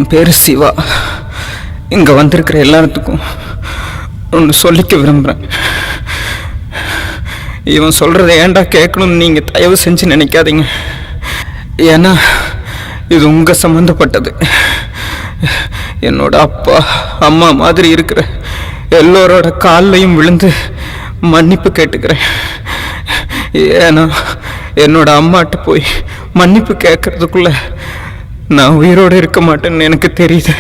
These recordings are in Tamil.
என் பேர் சிவா. இங்கே வந்திருக்கிற எல்லாத்துக்கும் ஒன்று சொல்லிக்க விரும்புகிறேன். இவன் சொல்கிறத ஏன்டா கேட்கணும்னு நீங்கள் தயவு செஞ்சு நினைக்காதீங்க. ஏன்னா இது உங்கள் சம்மந்தப்பட்டது. என்னோட அப்பா அம்மா மாதிரி இருக்கிற எல்லோரோட கால்லையும் விழுந்து மன்னிப்பு கேட்டுக்கிறேன். ஏன்னா என்னோட அம்மாட்ட போய் மன்னிப்பு கேட்கறதுக்குள்ள நான் உயிரோடு இருக்க மாட்டேன்னு எனக்கு தெரியுது.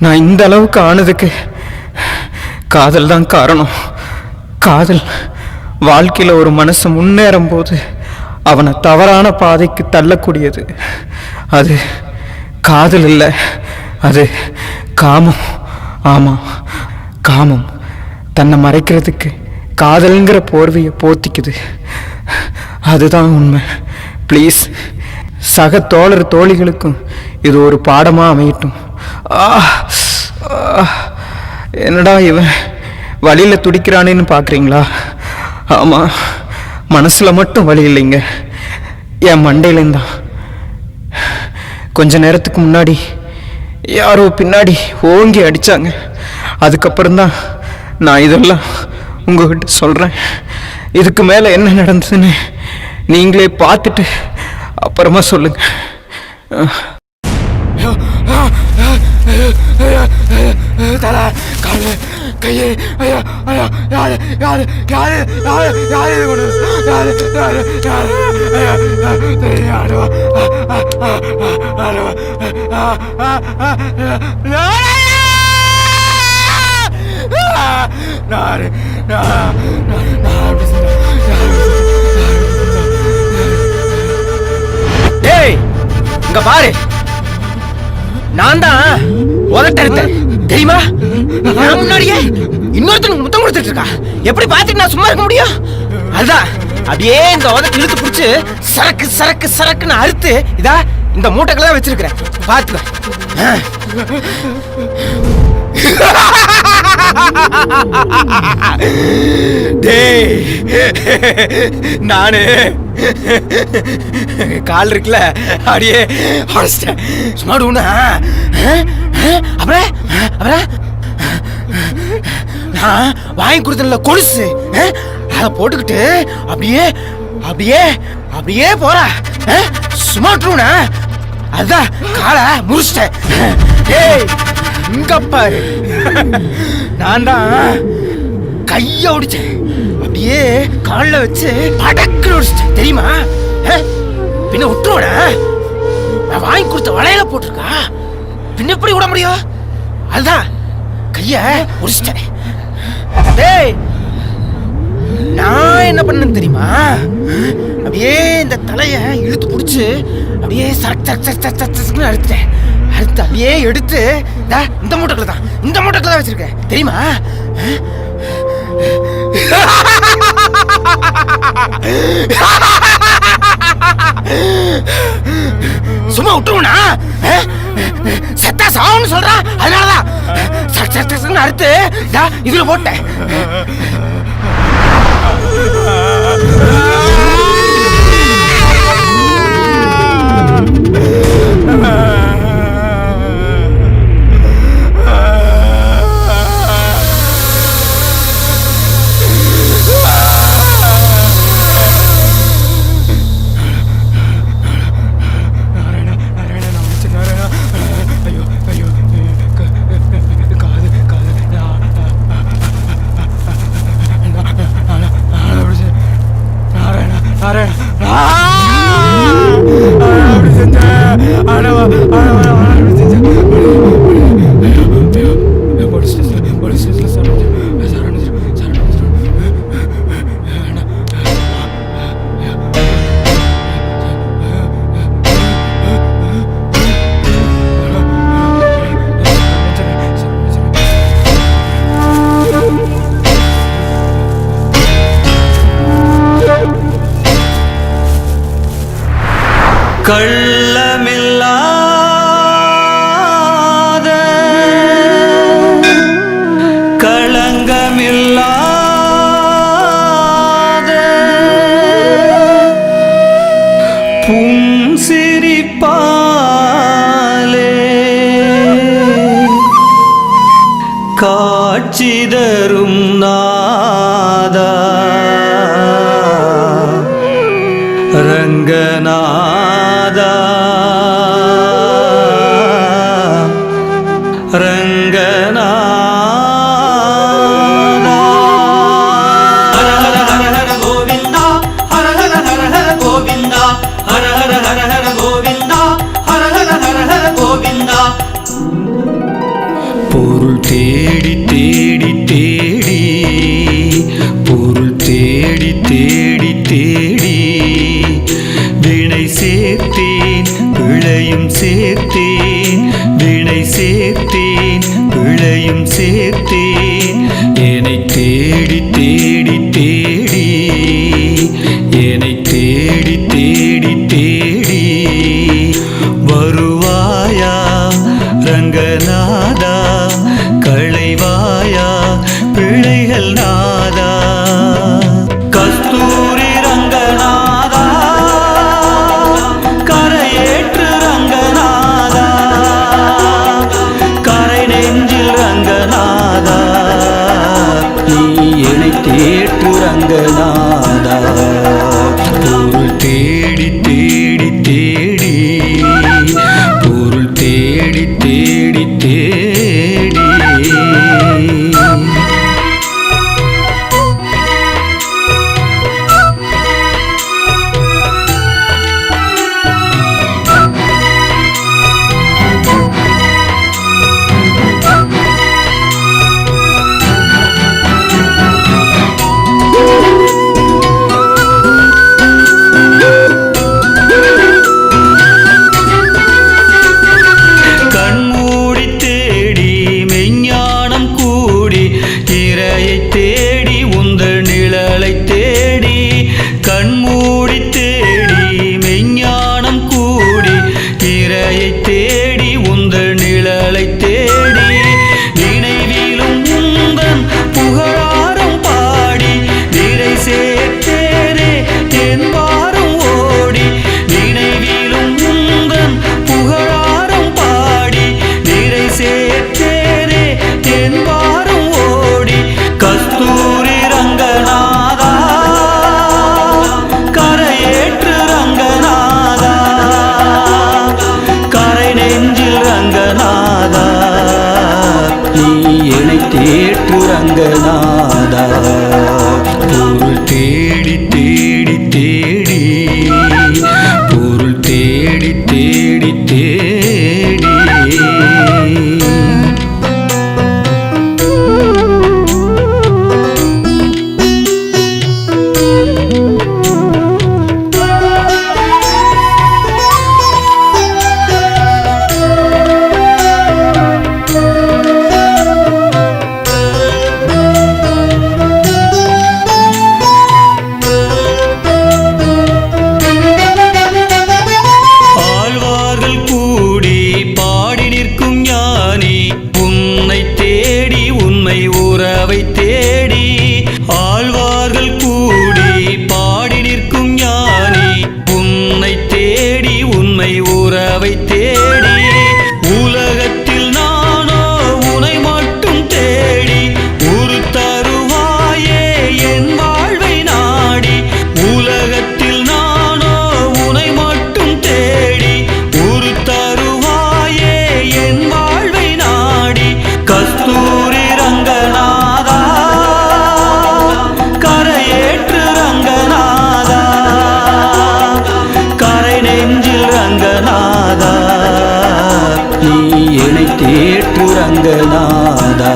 நான் இந்த அளவுக்கு ஆனதுக்கு காதல் தான் காரணம். காதல் வாழ்க்கையில் ஒரு மனசு முன்னேறும் போது அவனை தவறான பாதைக்கு தள்ளக்கூடியது. அது காதல் இல்லை, அது காமம். ஆமாம், காமம் தன்னை மறைக்கிறதுக்கு காதல்ங்கிற போர்வையை போத்திக்குது. அதுதான் உண்மை. ப்ளீஸ், சக தோழர் தோழிகளுக்கும் இது ஒரு பாடமாக அமையட்டும். என்னடா இவன் வழியில் துடிக்கிறானேன்னு பார்க்குறீங்களா? ஆமாம், மனசில் மட்டும் வலி இல்லைங்க, என் மண்டையிலேருந்தான். கொஞ்ச நேரத்துக்கு முன்னாடி யாரோ பின்னாடி ஓங்கி அடித்தாங்க. அதுக்கப்புறம்தான் நான் இதெல்லாம் உங்ககிட்ட சொல்கிறேன். இதுக்கு மேலே என்ன நடந்ததுன்னு நீங்களே பார்த்துட்டு அப்புறமா சொல்லுங்க. தலை காலு கையே ஐயா ஐயா யாரு யாரு யாரு யாரு யாரு இது கொண்டு யாரு யாரு யாரு ஐயா ஆடுவா ஆடுவா நாரு டேய், இங்க பாரு, நான் தான் உதட்டெடுத்தேன் தெரியுமா? நான் முன்னாடியே இன்னொருத்தனுக்கு முத்தம் கொடுத்துட்டு இருக்கா. எப்படி பார்த்துட்டு நான் சும்மா இருக்க முடியும்? அதுதான் அப்படியே இந்த உதட்டு இழுத்து பிடிச்சு சரக்கு சரக்கு சரக்குன்னு அறுத்து இதா இந்த மூட்டைகளை தான் வச்சிருக்கிறேன். பார்த்துக்க. டேய், நானு கால் இருக்குல்ல அப்படியே உடச்சிட்டேன். சும்மா உண்ண அப்புறம் அப்புறம் நான் வாங்கி கொடுத்தல கொலுசு அதை போட்டுக்கிட்டு அப்படியே அப்படியே அப்படியே போற சும்மா விட்டுருவா. அதுதான் காலை முறிச்சிட்டேன். டேய், இங்க பாரு, நான் தான் கைய ஒடிச்சேன். அப்படியே காலில் வச்சு படக்கு ஒடிச்சிட்டேன் தெரியுமா? பின்ன விட்டுருவன, நான் வாங்கி கொடுத்த வளையல போட்டிருக்கா, பின்ன எப்படி விட முடியும்? அதுதான் கைய ஒடிச்சிட்டேன். டேய், நான் என்ன பண்ணேன்னு தெரியுமா? அப்படியே இந்த தலைய இழுத்து பிடிச்சு அப்படியே சரக்கு சரக்கு சரக்கு சரக்கு சரக்குன்னு அறுத்துட்டேன். அறுத்து அப்படியே எடுத்து இந்த மூட்டைக்குள்ள தான் வச்சிருக்கேன் தெரியுமா? சும்மா விட்டுருவனா? சத்தா சாவுன்னு சொல்றா, அதனாலதான் சரக்கு சரக்கு சரக்குன்னு அறுத்து இதுல போட்டேன். கள்ளமில்லாத களங்கமில்லாத புன்சிரிப்பாலே காட்சி தரும் நாதா ரங்கநாதா ரங்கநாதா ஹர ஹர ஹர ஹர கோவிந்தா ஹர ஹர ஹர ஹர கோவிந்தா ஹர ஹர ஹர ஹர கோவிந்தா ஹர ஹர ஹர ஹர கோவிந்தா பொருள் தேடி தேடி தேடி பொருள் தேடி தேடி தேடி வினை சேர்த்தேன் விளையும் சேர்த்தேன் வினை சேர்த்தேன் விளையும் சேர்த்தேன் என்னை தேடி தேடி தேடி என்னை தேடி தேடி தேடி வருவாயா ரங்கநாதா களைவாயா பிழைகள் நாதா கஸ்தூரி ரங்கநாதா கரையேற்று ரங்கநாதா கரை நெஞ்சில் ரங்கநாதா நீ என்னை தேற்று ரங்கநாதா பொருள் தேடி தேடி தேடி பொருள் தேடி தேடி தேடி கண்மூடி தேடி மெஞ்ஞானம் கூடி இறையை தேடி உந்தன் நிழலை தேடி கண்மூடி தேடி மெஞ்ஞானம் கூடி இறையை தேடி உந்தன் நிழலை தேடி நினைவிலும் உந்தன் புகழாரம் பாடி நிறை சேர்த்தேனே என்பாரும் ஓடி நினைவிலும் உந்தன் புகழாரம் பாடி நிறை சேர்த்தேனே என்பாரும் ஓடி கஸ்தூரி ரங்கநாதா கரையேற்று ரங்கநாதா கரை நெஞ்சில் ரங்கநாதா நீ என்னை தேற்று ரங்கநாதா பொருள் தேடி தேடி தேடி பொருள் தேடி தேடி தேடி ஆழ்வார்கள் கூடி பாடி நிற்கும் ஞானி உன்னை தேடி உண்மை உறவை தேடி ஆழ்வார்கள் கூடி பாடி நிற்கும் ஞானி உன்னை தேடி உண்மை உறவை தேடி உலகத்தில் நானோ உனை மட்டும் தேடி ஒரு தருவாயே என் வாழ்வை நாடி உலகத்தில் நானோ உனை மட்டும் தேடி ஒரு தருவாயே என் வாழ்வை நாடி கஸ்தூரி ரங்கநாதா கரையேற்று ரங்கநாதா கரை நெஞ்சில் ரங்கநாதா நீ என்னை தேற்று ரங்கநாதா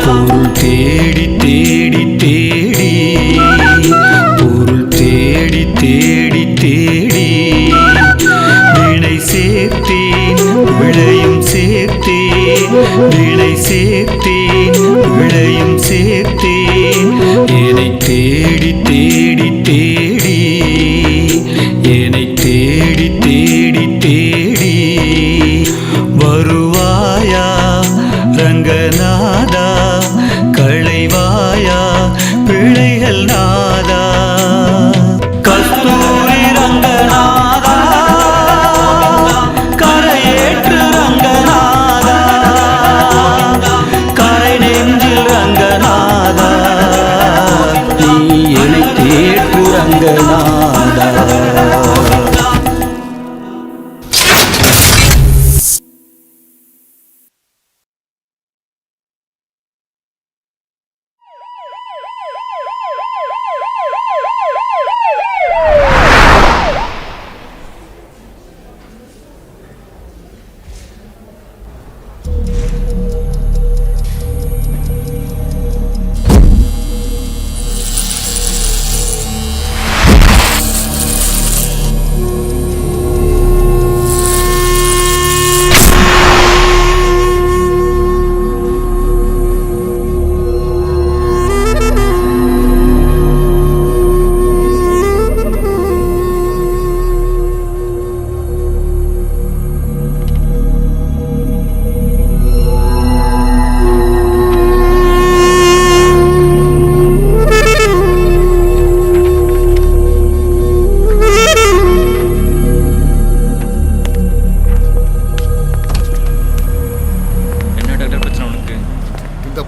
பொருள் தேடி தேடி தேடி பொருள் தேடி தேடி தேடி வினை சேர்த்தேன் விளையும் சேர்த்தேன் வினை சேர்த்தேன் விளையும் சேர்த்தேன் என்னை தேடி தேடி தேடி என்னை தேடி தேடி தேடி வருவாயா ரங்கநாதா களைவாயா பிழைகள் நாதா கஸ்தூரி ரங்கநாதா கரையேற்று ரங்கநாதா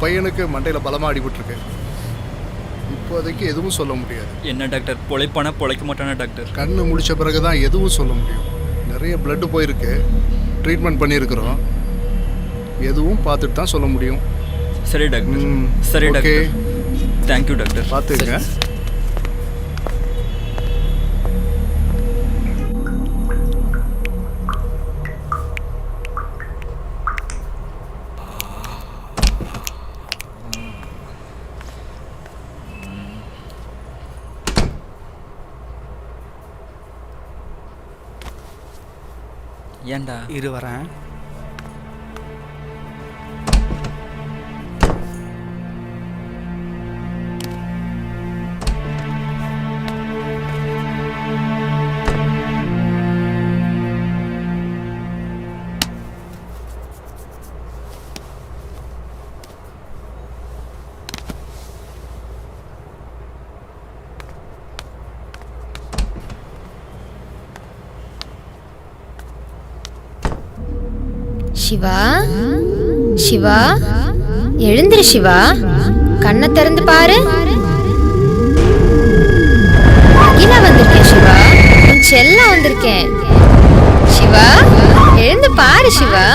பையனுக்கு மண்டையில் பலமாக அடிபட்டிருக்கு. இப்போதைக்கு எதுவும் சொல்ல முடியாது. என்ன டாக்டர், பொழைப்பானா பொழைக்க மாட்டானா டாக்டர்? கண்ணு முடிச்ச பிறகு தான் எதுவும் சொல்ல முடியும். நிறைய பிளட்டு போயிருக்கு, ட்ரீட்மெண்ட் பண்ணியிருக்கிறோம். எதுவும் பார்த்துட்டு தான் சொல்ல முடியும். சரி டாக்டர். சரி டாக்டர். Thank you doctor. பார்த்துங்க. ஏன்டா? இரு வரேன். சிவா, சிவா, எழுந்திரு சிவா, கண்ணை திறந்து பாரு. அகிலா வந்திருக்கேன் சிவா, உன் செல்லம் வந்திருக்கேன். சிவா, எழுந்து பாரு சிவா.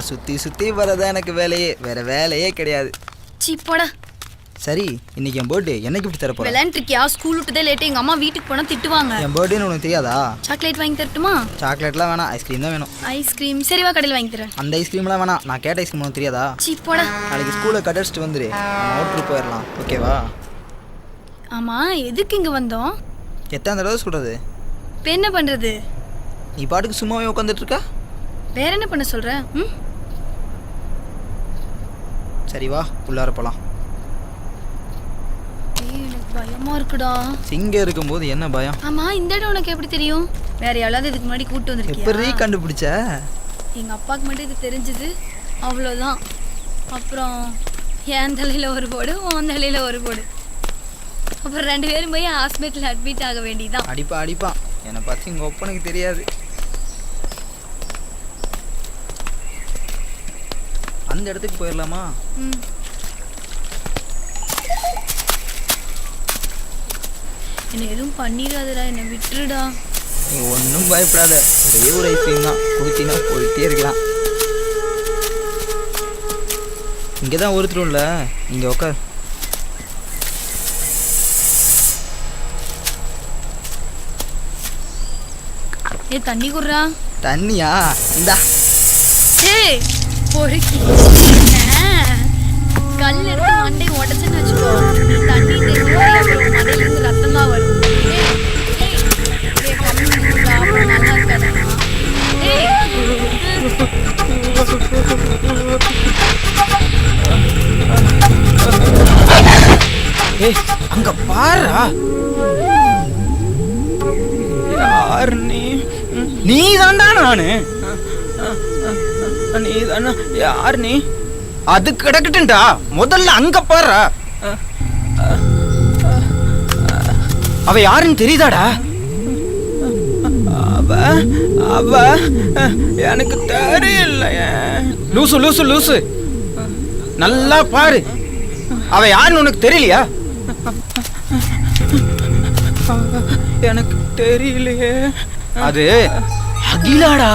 சுற்றி சுற்றி வரதான் எனக்கு வேலையே, வேற வேலையே கிடையாது. சீப்போடா. சரி, இன்னைக்கு என் பர்த்டே, என்ன கிஃப்ட் தர போற? விளையாண்டுருக்கியா? ஸ்கூல் விட்டுதே லேட்டு, எங்க அம்மா வீட்டுக்கு போனா திட்டுவாங்க. என் பர்த்டேன்னு உனக்கு தெரியாதா? சாக்லேட் வாங்கி தரட்டுமா? சாக்லேட்லாம் வேணாம், ஐஸ்கிரீம் தான் வேணும். ஐஸ்கிரீம் சரி வா, கடையில் வாங்கி தரேன். அந்த ஐஸ்கிரீம்லாம் வேணாம், நான் கேட்ட ஐஸ்கிரீம் உனக்கு தெரியாதா? சீப்போடா. நாளைக்கு ஸ்கூலை கட்டடிச்சிட்டு வந்துரு, நம்ம அவுட்ரு போயிடலாம், ஓகேவா? ஆமா, எதுக்கு இங்க வந்தோம்? எத்தனை தடவை சொல்றது? இப்போ என்ன பண்றது? நீ பாட்டுக்கு சும்மாவே உட்காந்துட்டு இருக்கா? வேற என்ன பண்ண சொல்ற? சரி வா, உள்ளார போலாம். எனக்கு பயமா இருக்குடா. சிங்கம் இருக்கும்போது என்ன பயம்? ஆமா, இந்த இடம் உனக்கு எப்படி தெரியும்? வேற யாராவது இதுக்கு முன்னாடி கூட்டு வந்திருக்கியா? எப்படி கண்டுபிடிச்ச? எங்க அப்பாவுக்கு மட்டும் இது தெரிஞ்சது, அவ்வளோதான். அப்புறம் என் தலையில ஒரு போடு, உன் தலையில ஒரு போடு. அப்புறம் 2 பேரும் போய் ஹாஸ்பிட்டல் அட்மிட் ஆக வேண்டியதான். அடிப்பான். என்னை பார்த்து எங்கள் ஒப்பனுக்கு தெரியாது. அந்த இடத்துக்கு போயிடலாமா? என்ன எதுவும் பண்ணிடாதடா, என்னை விட்டுருடா. நீ ஒன்றும் பயப்படாத, ஒரே ஒரு ஐஸ்கிரீம் தான், குடிச்சினா போயிட்டே இருக்கலாம். இங்கே தான் ஒருத்தரும்ல, இங்கே உட்கார். ஏ தண்ணி குடுறா. தண்ணியா? இந்தா. ஏய் பொறுக்கி, கல் எடுத்து மண்டை உடச்சுன்னு வச்சுக்கோ. தண்ணி தெரியும், அப்புறம் மண்டையிலிருந்து ரத்தம் தான் வரும். நல்லா இருக்காதா? ஏய், அங்க பாருடா. யார் நீ? நீ தான்டா நானு. நீ தானா? யார் நீ? அது கிடக்கட்டும்டா, முதல்ல அங்க பாருடா. அவ யாருன்னு தெரியுதாடா? அவ எனக்கு தெரியல. லூசு லூசு லூசு, நல்லா பாரு. அவ யாருன்னு உனக்கு தெரியலையா? எனக்கு தெரியலையே. அது அகிலாடா.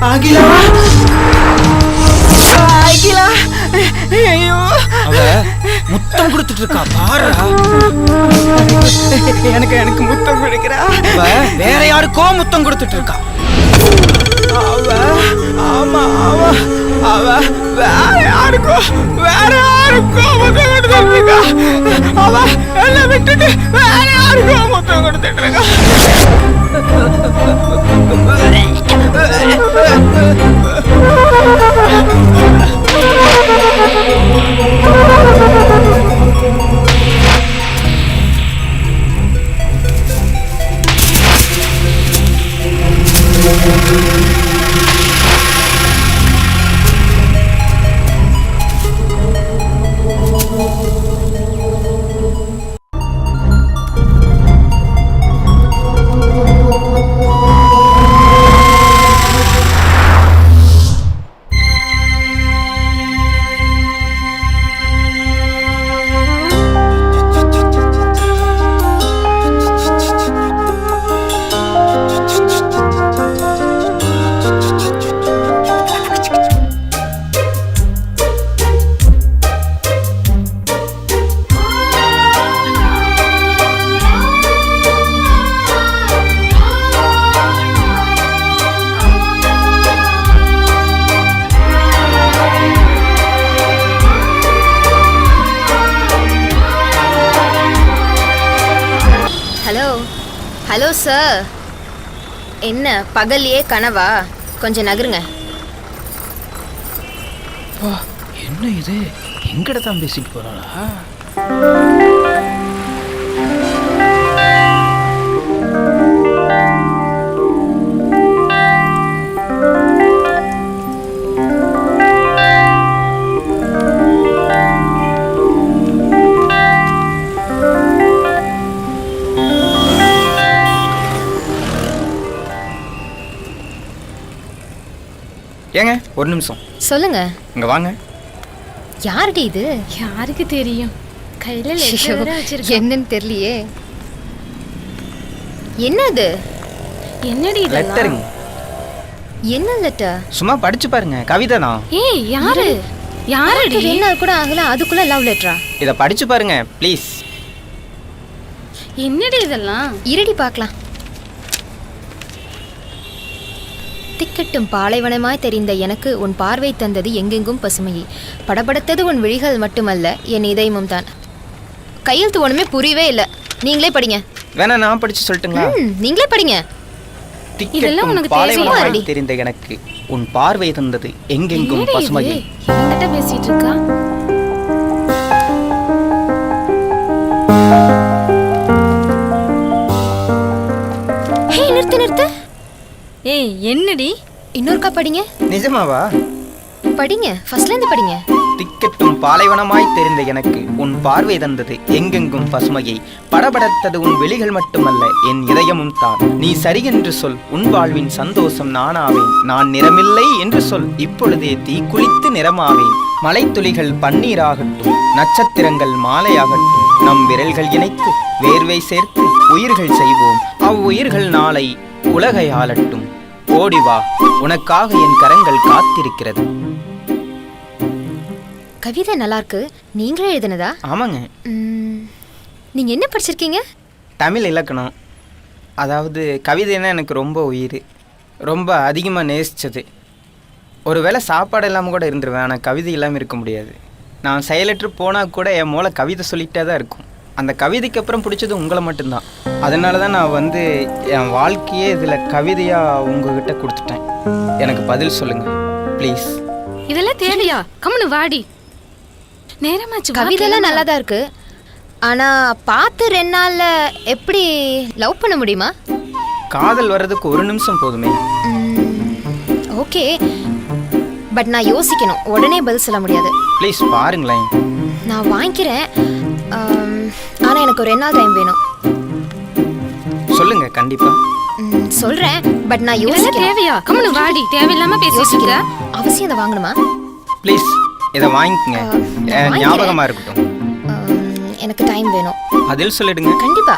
அகிலா, அகிலா. ஐயோ, அவ முத்தம் கொடுத்துட்டு இருக்கா பாருடா. எனக்கு முத்தம் கொடுக்கிறா. அவ வேற யாருக்கோ முத்தம் கொடுத்துட்டு இருக்கா. ஆமா, அவ வேற யாருக்கோ முத்தம் கொடுத்துட்டு இருக்கா. அவ என்ன விட்டுட்டு வேற யாருக்கோ முத்தம் கொடுத்துட்டு மாட்டேங்க. ஹலோ சார், என்ன பகல்லையே கனவா? கொஞ்சம் நகருங்க. என்ன இது, எங்கிட்ட தான் பேசிட்டு போறாளா? ஏங்க ஒரு நிமிஷம் சொல்லுங்க. இங்க வாங்க. யாருடி இது? யாருக்கு தெரியும்? கையில லெட்டர் வேற வச்சிருக்கேன். என்னன்னு தெரியலையே. என்னது? என்னடி இதெல்லாம்? லெட்டருங்க. என்ன லெட்டர்? சும்மா படிச்சு பாருங்க, கவிதை தான். ஏய் யாரு? யாரடி? என்ன கூட ஆகல, அதுக்குள்ள லவ் லெட்டரா? இத படிச்சு பாருங்க ப்ளீஸ். என்னடி இதெல்லாம்? இருடி பார்க்கலாம். திக்கட்டும் பாலைவனமாய் தெரிந்த எனக்கு உன் பார்வை தந்தது எங்கெங்கும் பசுமையை, படபடத்தது உன் விழிகள் மட்டுமல்ல என் இதயமும் தான். கையெழுத்து ஒண்ணுமே புரியவே இல்லை. நீங்களே படிங்க. வேணா நான் படிச்சு சொல்லட்டுங்களா? நீங்களே படிங்க. இதெல்லாம் உனக்கு பாலைவனமாய் தெரிந்த எனக்கு உன் பார்வை தந்தது எங்கெங்கும் பசுமையை. என்கிட்ட பேசிட்டு இருக்கா? ஹே நிறுத்து நிறுத்து. ஏய் என்னடி? இன்னொருக்கா படிங்க. நிஜமாவா? படிங்க, ஃபர்ஸ்ட்ல இருந்து படிங்க. திக்கட்டும் பாலைவனமாய் தெரிந்த எனக்கு உன் பார்வை தந்தது எங்கெங்கும் பசுமையை, படபடத்தது உன் விழிகள் மட்டுமல்ல என் இதயமும் தான். நீ சரி என்று சொல், உன் வாழ்வின் சந்தோஷம் நானாவேன். நான் நிறமில்லை என்று சொல், இப்பொழுதே தீ குளித்து நிறமாவேன். மலைத்துளிகள் பன்னீராகட்டும், நட்சத்திரங்கள் மாலையாகட்டும், நம் விரல்கள் இணைத்து வேர்வை சேர்த்து உயிர்கள் செய்வோம். அவ்வுயிர்கள் நாளை உலகை ஆளட்டும். ஓடிவா, உனக்காக என் கரங்கள் காத்திருக்கிறது. கவிதை நல்லா இருக்கு. நீங்களே எழுதுனதா? ஆமாங்க. நீங்க என்ன படிச்சிருக்கீங்க? தமிழ் இலக்கணம். அதாவது கவிதைன்னா எனக்கு ரொம்ப உயிர், ரொம்ப அதிகமாக நேசித்தது. ஒருவேளை சாப்பாடு இல்லாமல் கூட இருந்துருவேன், ஆனால் கவிதை இல்லாமல் இருக்க முடியாது. நான் செயலற்று போனால் கூட என் மூளை கவிதை சொல்லிகிட்டே தான் இருக்கும். அந்த கவிதைக்கு அப்புறம் பிடிச்சது உங்களை மட்டும்தான். அதனால தான் நான் என் வாழ்க்கையே இதில் கவிதையாக உங்ககிட்ட கொடுத்துட்டேன். எனக்கு பதில் சொல்லுங்கள் ப்ளீஸ். இதெல்லாம் தேவையா? கம்முனு வாடி. நேரமாச்சு. கவிதைலாம் நல்லா தான் இருக்கு. ஆனால் பார்த்து 2 நாளில் எப்படி லவ் பண்ண முடியுமா? காதல் வர்றதுக்கு 1 நிமிஷம் போதுமே. ஓகே, பட் நான் யோசிக்கணும். உடனே பதில் சொல்ல முடியாது. ப்ளீஸ் பாருங்களேன். நான் வாங்கிக்கிறேன், ஆனால் எனக்கு ஒரு 2 நாள் டைம் வேணும். சொல்லுங்க கண்டிப்பா சொல்றேன், பட் நான் யோசிக்கிறேன். தேவையா? கம்முனு வாடி. தேவையில்லாம பேசிட்டு அவசியம் இதை வாங்கணுமா? ப்ளீஸ் இதை வாங்கிக்கங்க, ஞாபகமா இருக்கட்டும். எனக்கு டைம் வேணும். பதில் சொல்லிடுங்க. கண்டிப்பா.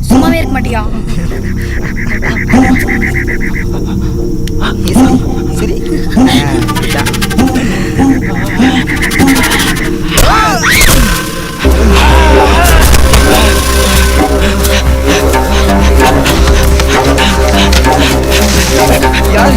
சும்மாவே இருக்க மாட்டியா? சரி யார்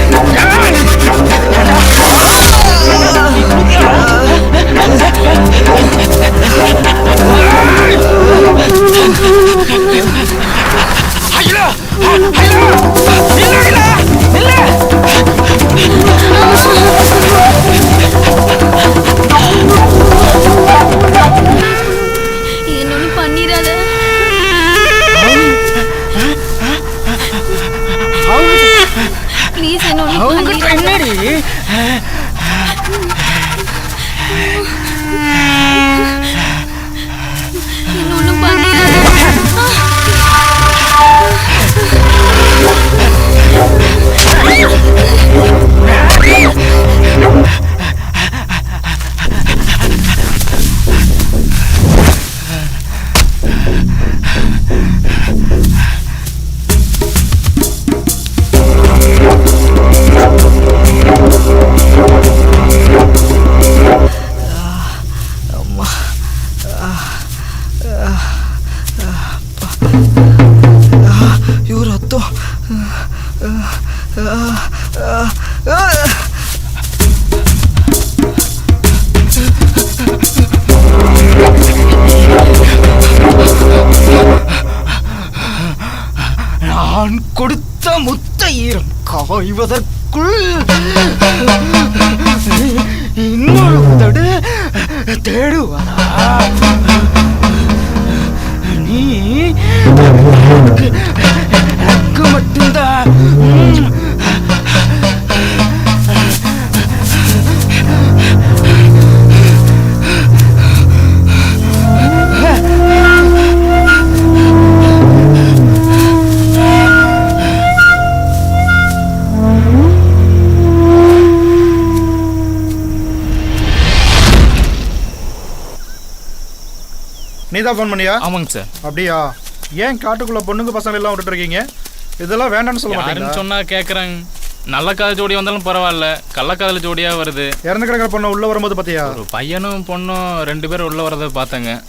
கொடுத்த முத்த ஈரம் காய்வதற்குள் இன்னொரு தடு தேடுவாரா? நீ எனக்கு மட்டும்தான். நீ தான் ஃபோன் பண்ணியா? ஆமாங்க சார். அப்படியா? ஏன் காட்டுக்குள்ள பொண்ணுங்க பசங்க எல்லாம் விட்டுட்டு இருக்கீங்க? இதெல்லாம் வேண்டாம்னு சொல்ல யாருன்னு மாட்டீங்களா? சொன்னா கேட்குறாங்க. நல்ல காதல் ஜோடி வந்தாலும் பரவாயில்ல, கள்ளக்காதல் ஜோடியா வருது. இறந்து கிடக்கிற பொண்ணு உள்ள வரும்போது பார்த்தியா? ஒரு பையனும் பொண்ணும் 2 பேரும் உள்ள வரதை பார்த்தேங்க.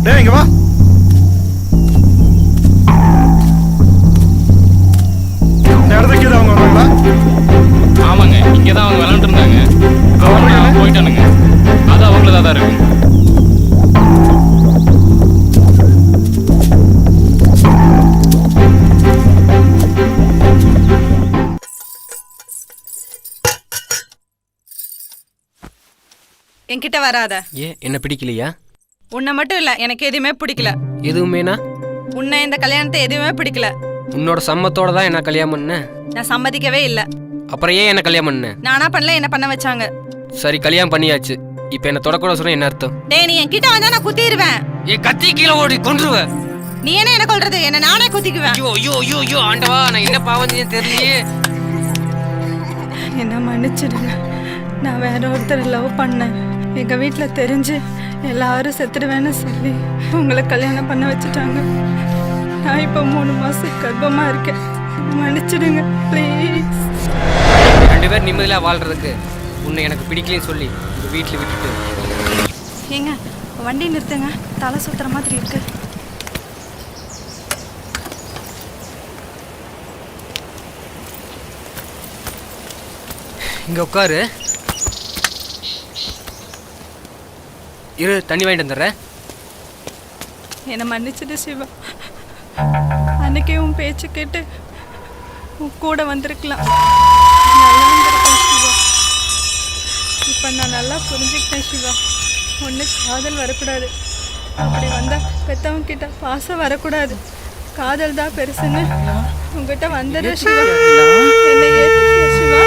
டேய் இங்க வா. இந்த இடத்துக்கு கீழே அவங்க வந்தாங்களா? ஆமாங்க, இங்கே தான் அவங்க விளாண்டு இருந்தாங்க. போயிட்டானுங்க. அது அவங்களதா தான் இருக்கு. என்கிட்ட வராத. ஏன் என்ன பிடிக்கலையா? உன்னை மட்டும் இல்ல, எனக்கு எதுவுமே பிடிக்கல. எதுவுமேனா? உன்னை இந்த கல்யாணத்தை எதுவுமே பிடிக்கல. உன்னோட சம்மத்தோட தான் என்ன கல்யாணம் பண்ண. நான் சம்மதிக்கவே இல்ல. அப்புறம் ஏன் என்ன கல்யாணம் பண்ண? நானா பண்ணல, என்ன பண்ண வச்சாங்க. சரி கல்யாணம் பண்ணியாச்சு, இப்போ என்ன தொடக்கூட சொன்ன என்ன அர்த்தம்? டேய், நீ என்கிட்ட வந்தா நான் குத்திடுவேன். ஏ கத்தி கீழே ஓடி கொன்றுவ. நீ என்ன கொல்றது? என்ன நானே குத்திக்குவேன். ஐயோ ஐயோ ஐயோ ஐயோ ஆண்டவா, நான் என்ன பாவம் தெரியலையே. என்ன மன்னிச்சிடுங்க. நான் வேற ஒருத்தர் லவ் பண்ணேன். எங்கள் வீட்டில் தெரிஞ்சு எல்லாரும் செத்துடுவேன்னு சொல்லி உங்களை கல்யாணம் பண்ண வச்சுட்டாங்க. நான் இப்போ 3 மாதம் கர்ப்பமாக இருக்கேன். மன்னிச்சிடுங்க ப்ளீஸ். 2 பேர் நிம்மதியாக வாழ்றதுக்கு உன்னை எனக்கு பிடிக்கலன்னு சொல்லி வீட்டில் விட்டுட்டு. ஏங்க வண்டி நிறுத்துங்க, தலை சுத்துற மாதிரி இருக்கு. இங்கே உட்காரு. இரு, தண்ணி வாங்கிட்டு வந்துடுறேன். என்னை மன்னிச்சிடு சிவா. அன்னைக்கே உன் பேச்சு கேட்டு உன் கூட வந்திருக்கலாம். நல்லா இருந்திருக்கேன் சிவா. இப்போ நான் நல்லா புரிஞ்சுக்கிட்டேன் சிவா. ஒன்று காதல் வரக்கூடாது, அப்படி வந்தால் பெற்றவங்க கிட்ட பாசம் வரக்கூடாது. காதல் தான் பெருசுன்னு உங்ககிட்ட வந்துடுற சிவா. என்னை ஏற்றுக்க சிவா.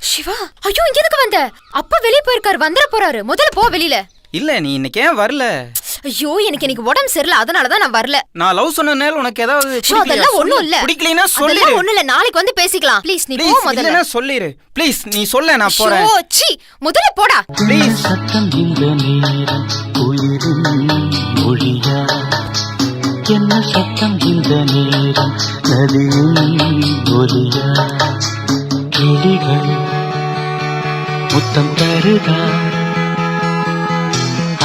சிவா, ஐயோ இங்க எதுக்கு வந்த? அப்பா வெளிய போயிருக்காரு, வந்துட போறாரு. முதல்ல போ வெளியில. இல்ல நீ இன்னைக்கு ஏன் வரல? ஐயோ எனக்கு இன்னைக்கு உடம்பு சரியில்லை, அதனால தான் நான் வரல. நான் லவ் சொன்னனால உனக்கு ஏதாவது ஷோ அதெல்லாம் ஒண்ணும் இல்ல. பிடிக்கலைனா சொல்லு. அதெல்லாம் ஒண்ணும் இல்ல, நாளைக்கு வந்து பேசிக்கலாம். ப்ளீஸ் நீ போ முதல்ல. இல்லனா சொல்லிரு. ப்ளீஸ் நீ சொல்ல, நான் போறேன். ஷோ சி முதல்ல போடா. ப்ளீஸ். சத்தம் இந்த நேரம் உயிரின் மொழியா? என்ன சத்தம் இந்த நேரம் நதியின் ஒலியா? கிளிகள் முத்தம் தருதா,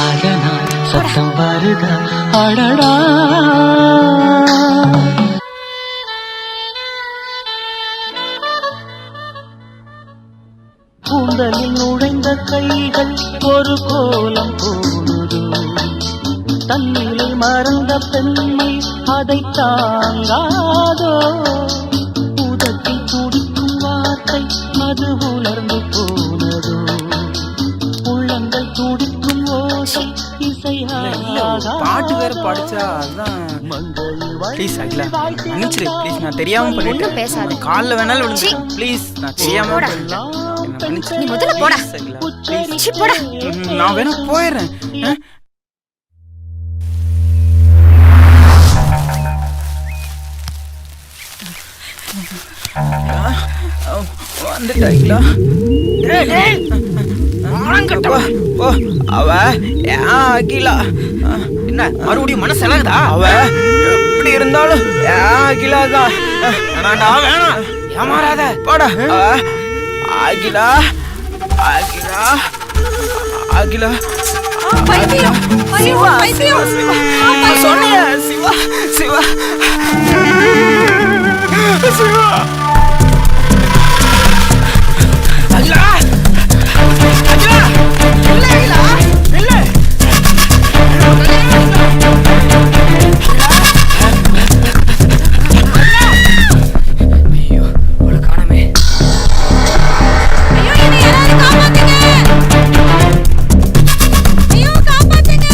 அதனால் சத்தம் வருதா? அடடா கூந்தலில் நுழைந்த கைகள் ஒரு கோலம் போடுது. தன்னிலை மறந்த பெண்மை அதை தாங்காதோ? உதட்டில் துடிக்கும் வார்த்தை அது உலர்ந்து போனதோ? உள்ளங்கள் துடிக்கும் ஓசை இசையாகாதோ? பாட்டு வேற படிச்சா அதான். ப்ளீஸ் அகிலா மன்னிச்சிரு ப்ளீஸ், நான் தெரியாம பண்ணிட்டேன். பேசாத. காலில் வேணாலும் விழுந்துட்டேன் ப்ளீஸ், நான் தெரியாம பண்ணிட்டேன். என்னை மன்னிச்சிரு. நீ முதல்ல போடா. Please, Akila, please. சீ, போடா. நான் வேணா போயிடுறேன். வந்துட்டாங்களா? அவ அகிலா என்ன மறுபடியும் மனசு இலகுதா? அவ எப்படி இருந்தாலும் அகிலா தான். வேணாம் ஏமாறாத. போடா. அகிலா அகிலா அகிலா பைத்தியம் ஐயோ பைத்தியம் சொன்னிய சிவா சிவா சிவா அகிலா அகிலா இல்ல அகிலா இல்ல ஐயோ அவளை காணமே. ஐயோ என்னை யாராவது காப்பாத்துங்க ஐயோ காப்பாத்துங்க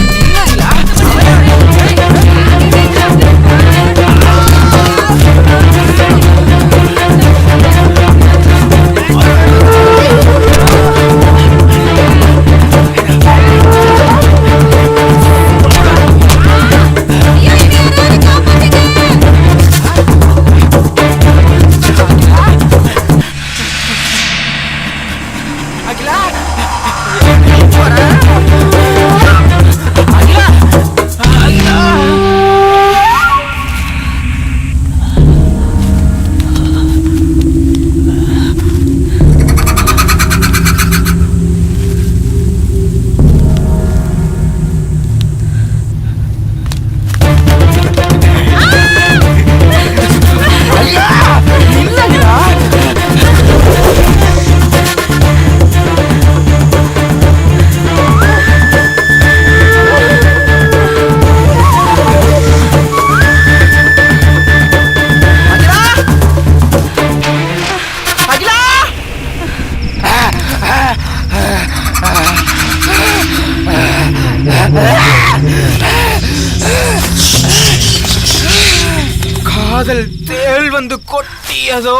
காதல் தேள் வந்து கொட்டியதோ.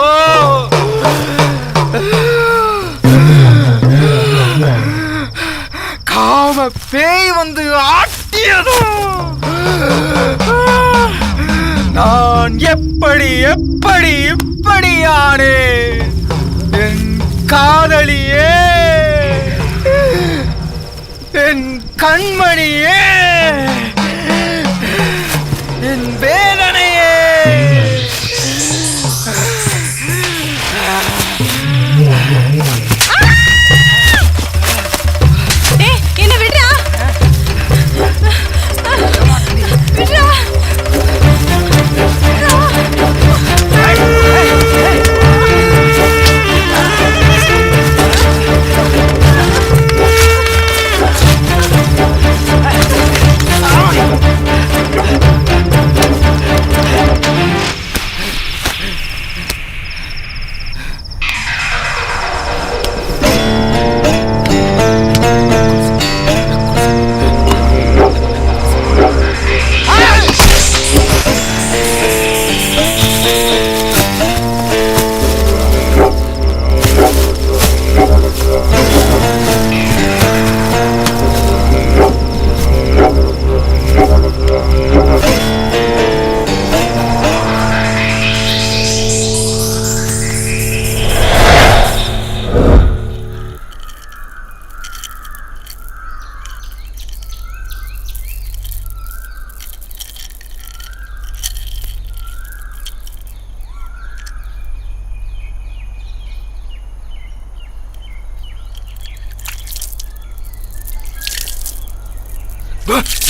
காம பேய் வந்து ஆட்டியதோ. நான் எப்படி எப்படி இப்படியானே என் காதலியே, என் கண்மணியே, என் வேதனையே. என்ன விடுறா விடுறா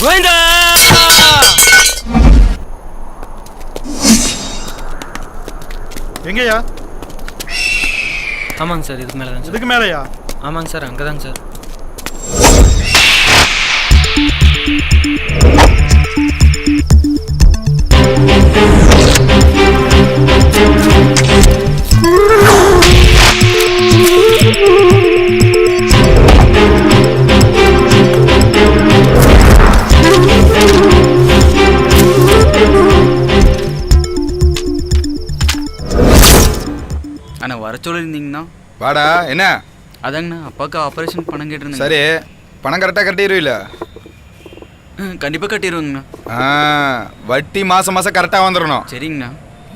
கோவிந்தா! எங்கேயா? ஆமாங்க சார், இதுக்கு மேலே தான் சார். இதுக்கு மேலேயா? ஆமாங்க சார், அங்கே தாங்க சார். சொல்லியிருந்தீங்கண்ணா. வாடா என்ன? அதாங்கண்ணா அப்பாவுக்கு ஆப்ரேஷன் பணம் கேட்டிருந்தேன். சரி, பணம் கரெக்டாக கட்டிடுவீல்ல? கண்டிப்பாக கட்டிடுவோங்கண்ணா. வட்டி மாதம் மாதம் கரெக்டாக வந்துடணும். சரிங்கண்ணா.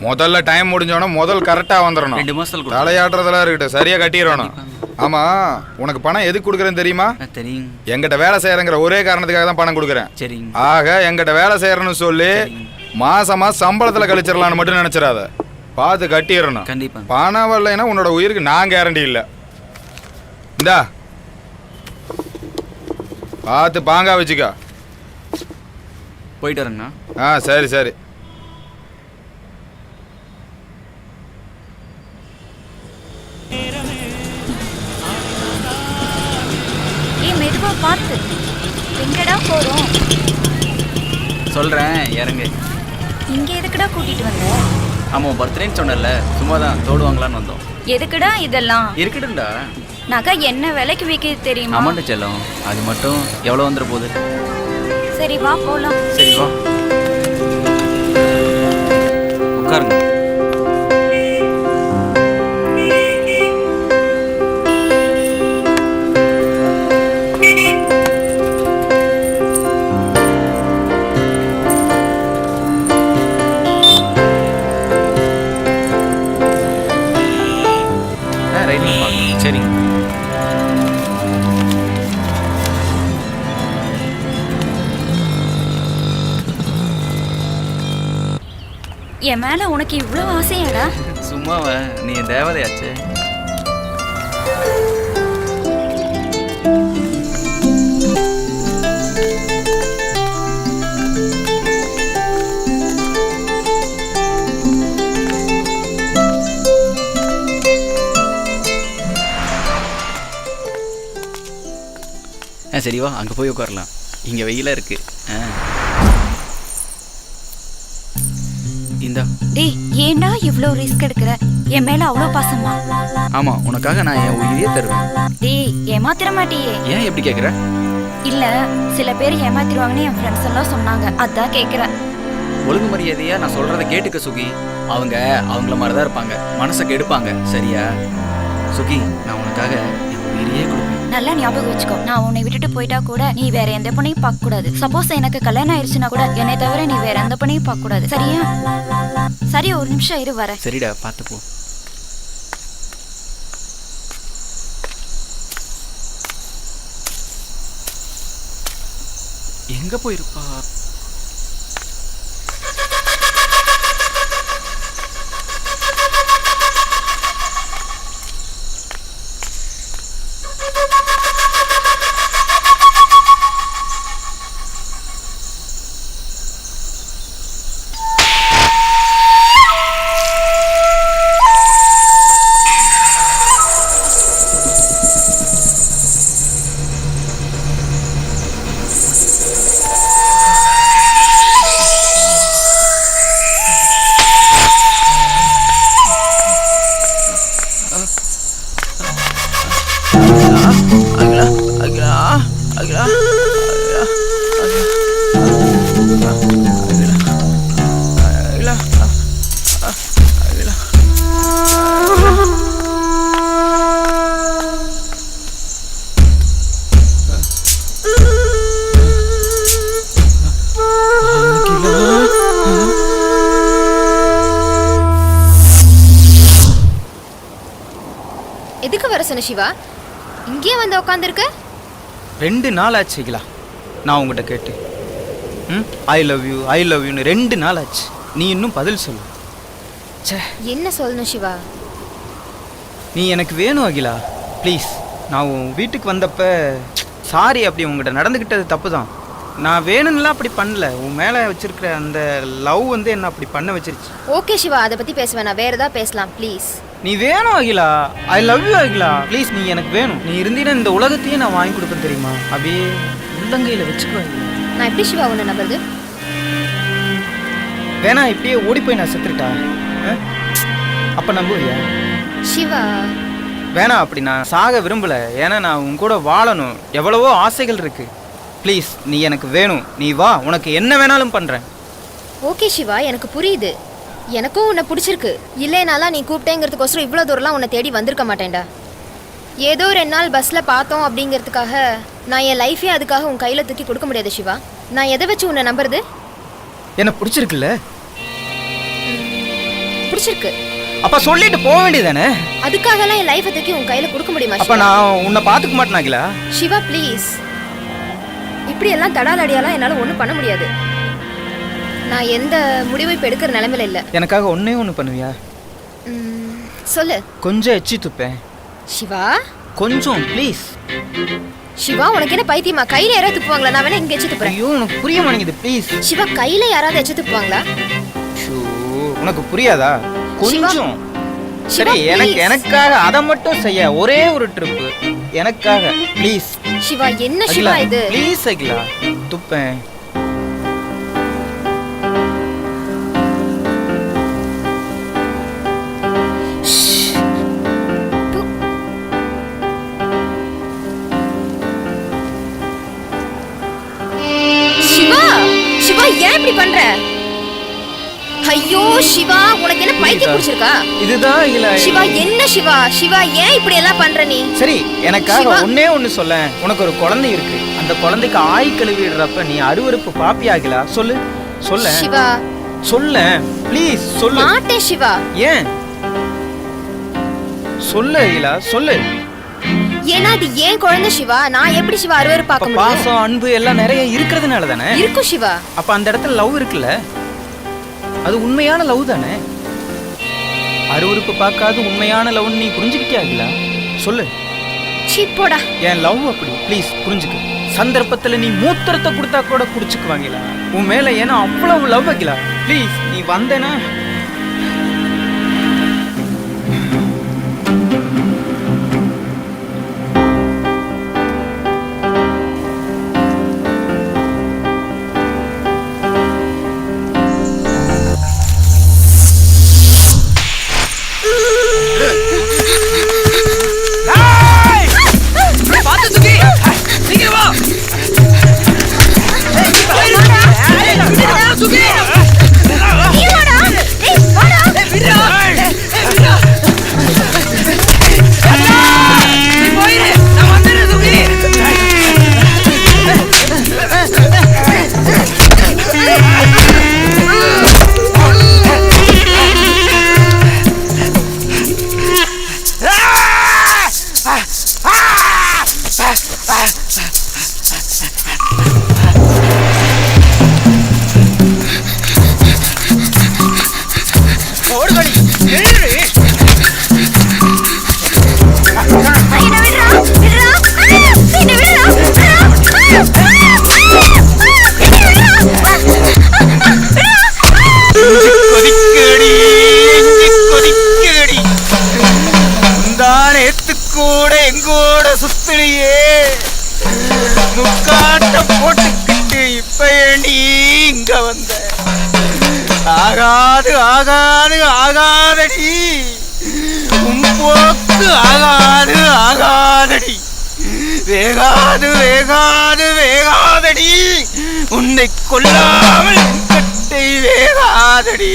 முதல்ல டைம் முடிஞ்சோன்னா முதல் கரெக்டாக வந்துடணும். 2 மாதத்தில் தலையாடுறதெல்லாம் இருக்கட்டும், சரியாக கட்டிடணும். ஆமாம், உனக்கு பணம் எதுக்கு கொடுக்குறேன்னு தெரியுமா? தெரியுங்க. எங்கிட்ட வேலை செய்கிறேங்கிற ஒரே காரணத்துக்காக தான் பணம் கொடுக்குறேன். சரிங்க. ஆக எங்கிட்ட வேலை செய்கிறேன்னு சொல்லி மாசமா சம்பளத்தில் கழிச்சிடலான்னு மட்டும் நினச்சிடாத. பார்த்து கட்டிடணும். கண்டிப்பாக. பணம் வரலைன்னா உன்னோட உயிருக்கு நான் கேரண்டி இல்லை. இந்தா பார்த்து பாங்கா வச்சுக்கா. போயிட்டு வரேங்கண்ணா. சரி சரி. மெதுவா பார்த்து. எங்கடா போறோம்? சொல்கிறேன், இறங்கு. இங்க எதுக்குடா கூட்டிட்டு வந்த? ஆமாம், பர்த்டேன்னு சொன்னல, சும்மா தான் தோடு வாங்கலான்னு வந்தோம். எதுக்குடா இதெல்லாம்? இருக்கட்டும்டா. நகை என்ன விலைக்கு விற்கிறது தெரியுமா? அமௌண்ட் செல்லும், அது மட்டும் எவ்வளோ வந்துட போகுது? சரி வா போலாம். சரி வா உட்காருங்க. சரிங்க. என் மேல உனக்கு இவ்வளவு ஆசையாடா? சும்மாவ, நீ தேவதையாச்சு. சரி வா, அங்கே போய் உட்காரலாம். இங்கே வெயிலாக இருக்கு. இந்தா. டேய், ஏன்டா இவ்ளோ ரிஸ்க் எடுக்கிற? என் மேல அவ்வளோ பாசமா? ஆமா, உனக்காக நான் என் உயிரையே தருவேன். டேய், ஏமாத்திர மாட்டியே? ஏன் எப்படி கேட்குற? இல்ல, சில பேர் ஏமாத்திடுவாங்கன்னு என் ஃப்ரெண்ட்ஸ் எல்லாம் சொன்னாங்க, அதான் கேட்குறேன். ஒழுங்கு மரியாதையா நான் சொல்றதை கேட்டுக்க சுகி. அவங்க அவங்கள மாதிரி தான் இருப்பாங்க, மனசை கெடுப்பாங்க. சரியா சுகி? நான் உனக்காக என் உயிரையே கொடுப்பேன். நல்லா ஞாபகம் வச்சுக்கோ, நான் உன்னை விட்டுட்டு போயிட்டா கூட நீ வேற எந்த பொண்ணையும் பார்க்க கூடாது. சப்போஸ் எனக்கு கல்யாணம் ஆயிடுச்சுன்னா கூட என்னை தவிர நீ வேற எந்த பொண்ணையும் பார்க்க கூடாது. சரியா? சரி, ஒரு நிமிஷம் இரு, வர. சரிடா, பார்த்து போ. எங்க போயிருப்பா? எதுக்கு வர சொன்ன சிவா? இங்கே வந்து உட்காந்துருக்க? 2 நாள் ஆச்சு அகிலா நான் உங்ககிட்ட கேட்டு. I love you I love யூன்னு 2 நாள் ஆச்சு. நீ இன்னும் பதில் சொல்லு. சே, என்ன சொல்லணும் சிவா? நீ எனக்கு வேணும் அகிலா, ப்ளீஸ். நான் உன் வீட்டுக்கு வந்தப்ப சாரி, அப்படி உங்ககிட்ட நடந்துக்கிட்டது தப்பு தான். நான் வேணும்லாம் அப்படி பண்ணல. உன் மேலே வச்சிருக்கிற அந்த லவ் வந்து என்ன அப்படி பண்ண வச்சிருச்சு. ஓகே சிவா, அதை பற்றி பேசுவேன். நான் வேறு ஏதாவது பேசலாம் ப்ளீஸ். நீ வேணும் அகிலா, ஐ லவ் யூ அகிலா, ப்ளீஸ். நீ எனக்கு வேணும். நீ இருந்தீன்னா இந்த உலகத்தையே நான் வாங்கி கொடுப்பேன் தெரியுமா? அப்படியே உள்ளங்கையில் வச்சுக்குவேன். நான் எப்படி சிவா உன்னை நம்புறது? வேணா இப்படியே ஓடி போய் நான் செத்துட்டா அப்போ நம்புவியா? சிவா வேணா, அப்படி நான் சாக விரும்பலை. ஏன்னா நான் உன் கூட வாழணும். எவ்வளவோ ஆசைகள் இருக்கு. ப்ளீஸ், நீ எனக்கு வேணும். நீ வா, உனக்கு என்ன வேணாலும் பண்ணுறேன். ஓகே சிவா, எனக்கு புரியுது. எனக்கும் உன்னை பிடிச்சிருக்கு. இல்லைனாலாம் நீ கூப்பிட்டேங்கிறதுக்கோசரம் இவ்வளோ தூரம்லாம் உன்னை தேடி வந்திருக்க மாட்டேன்டா. ஏதோ 2 நாள் பஸ்ஸில் பார்த்தோம் அப்படிங்கிறதுக்காக நான் என் லைஃபே அதுக்காக உன் கையில் தூக்கி கொடுக்க முடியாது சிவா. நான் எதை வச்சு உன்னை நம்புறது? என்ன பிடிச்சிருக்குல்ல? பிடிச்சிருக்கு. அப்ப சொல்லிட்டு போக வேண்டியதானே? அதுக்காகலாம் என் லைஃபை தூக்கி உன் கையில் கொடுக்க முடியுமா? அப்ப நான் உன்னை பார்த்துக்க மாட்டேனாங்களா? சிவா ப்ளீஸ், இப்படியெல்லாம் தடாலடியாலாம் என்னால் ஒன்றும் பண்ண முடியாது. நான் எந்த முடிவும் இப்போ எடுக்கிற நிலைமையில இல்லை. எனக்காக ஒன்னே ஒன்று பண்ணுவியா? சொல்லு. கொஞ்சம் எச்சி துப்பேன். சிவா கொஞ்சம் ப்ளீஸ். சிவா உனக்கு என்ன பைத்தியமா? கையில யாராவது துப்புவாங்களா? நான் வேணா இங்க எச்சி துப்புறேன். ஐயோ உனக்கு புரிய மாட்டேங்குது ப்ளீஸ். சிவா கையில யாராவது எச்சி துப்புவாங்களா? உனக்கு புரியாதா? கொஞ்சம் சரி, எனக்காக அதை மட்டும் செய்ய ஒரே ஒரு ட்ரிப் எனக்காக ப்ளீஸ். சிவா என்ன சிவா இது? ப்ளீஸ் அகிலா, துப்பேன். சிவா சிவா ஏன் இப்படி பண்ற? ஐயோ சிவா உனக்கு என்ன பைத்தியம் பிடிச்சிருக்கா? இதுதான் இல்ல சிவா என்ன சிவா? சிவா ஏன் இப்படி எல்லாம் பண்ற நீ? சரி, எனக்காக ஒன்னே ஒன்னு சொல்ல. உனக்கு ஒரு குழந்தை இருக்கு. அந்த குழந்தைக்கு ஆய் கழுவிடுறப்ப நீ அருவருப்பு பாப்பியாகலா? சொல்லு சொல்ல சிவா. சொல்ல ப்ளீஸ் சொல்லு. மாட்டேன் சிவா. ஏன் சொல்லு அகிலா, சொல்லு. ஏன்னா அது ஏன் குழந்தை சிவா. நான் எப்படி சிவா அருவருப்பு பார்க்க முடியும்? பாசம் அன்பு எல்லாம் நிறைய இருக்கிறதுனால தானே இருக்கும் சிவா. அப்ப அந்த இடத்துல லவ் இருக்குல்ல, அது உண்மையான லவ் தானே. அருவருப்பு பார்க்காது உண்மையான லவ் நீ புரிஞ்சுக்கிட்டியாங்களா? சொல்லு. சீப்போடா. என் லவ் அப்படி ப்ளீஸ் புரிஞ்சுக்க. சந்தர்ப்பத்துல நீ மூத்திரத்தை கொடுத்தா கூட குடிச்சுக்குவாங்களா உன் மேல? ஏன்னா அவ்வளவு லவ் வைக்கலா. ப்ளீஸ் நீ வந்தேனா கூட எங்கூட சுத்தினியே முக்காட்டம் போட்டுக்கிட்டு இப்ப நீ இங்க வந்த. ஆகாது ஆகாது ஆகாதடி உன் போக்கு, ஆகாது ஆகாதடி, வேகாது வேகாது வேகாதடி, உன்னை கொல்லாமல் கட்டை வேகாதடி.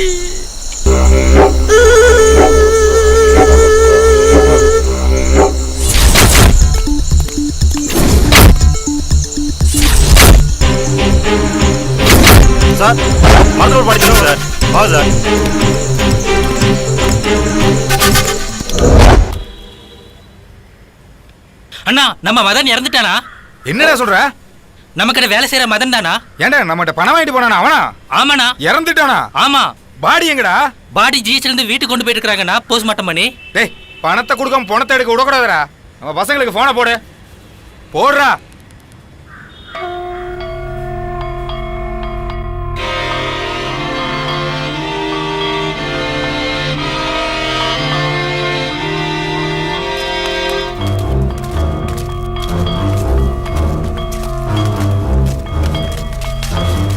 சார் மருத்துவர் படிச்சிடும் சார். வா சார். அண்ணா நம்ம மதன் இறந்துட்டானா? என்னடா சொல்ற? நம்ம கிட்ட வேலை செய்யற மதன் தானா? ஏண்டா நம்மகிட்ட பணம் வாங்கிட்டு போனானா அவனா? ஆமாண்ணா. இறந்துட்டானா? ஆமா. பாடி எங்கடா? பாடி ஜிஹெச்ல இருந்து வீட்டுக்கு கொண்டு போயிட்டு இருக்காங்கண்ணா, போஸ்ட்மார்ட்டம் பண்ணி. டேய் பணத்தை கொடுக்காம பணத்தை எடுக்க விடக்கூடாதுடா. நம்ம பசங்களுக்கு போனை போடு. போடுறா.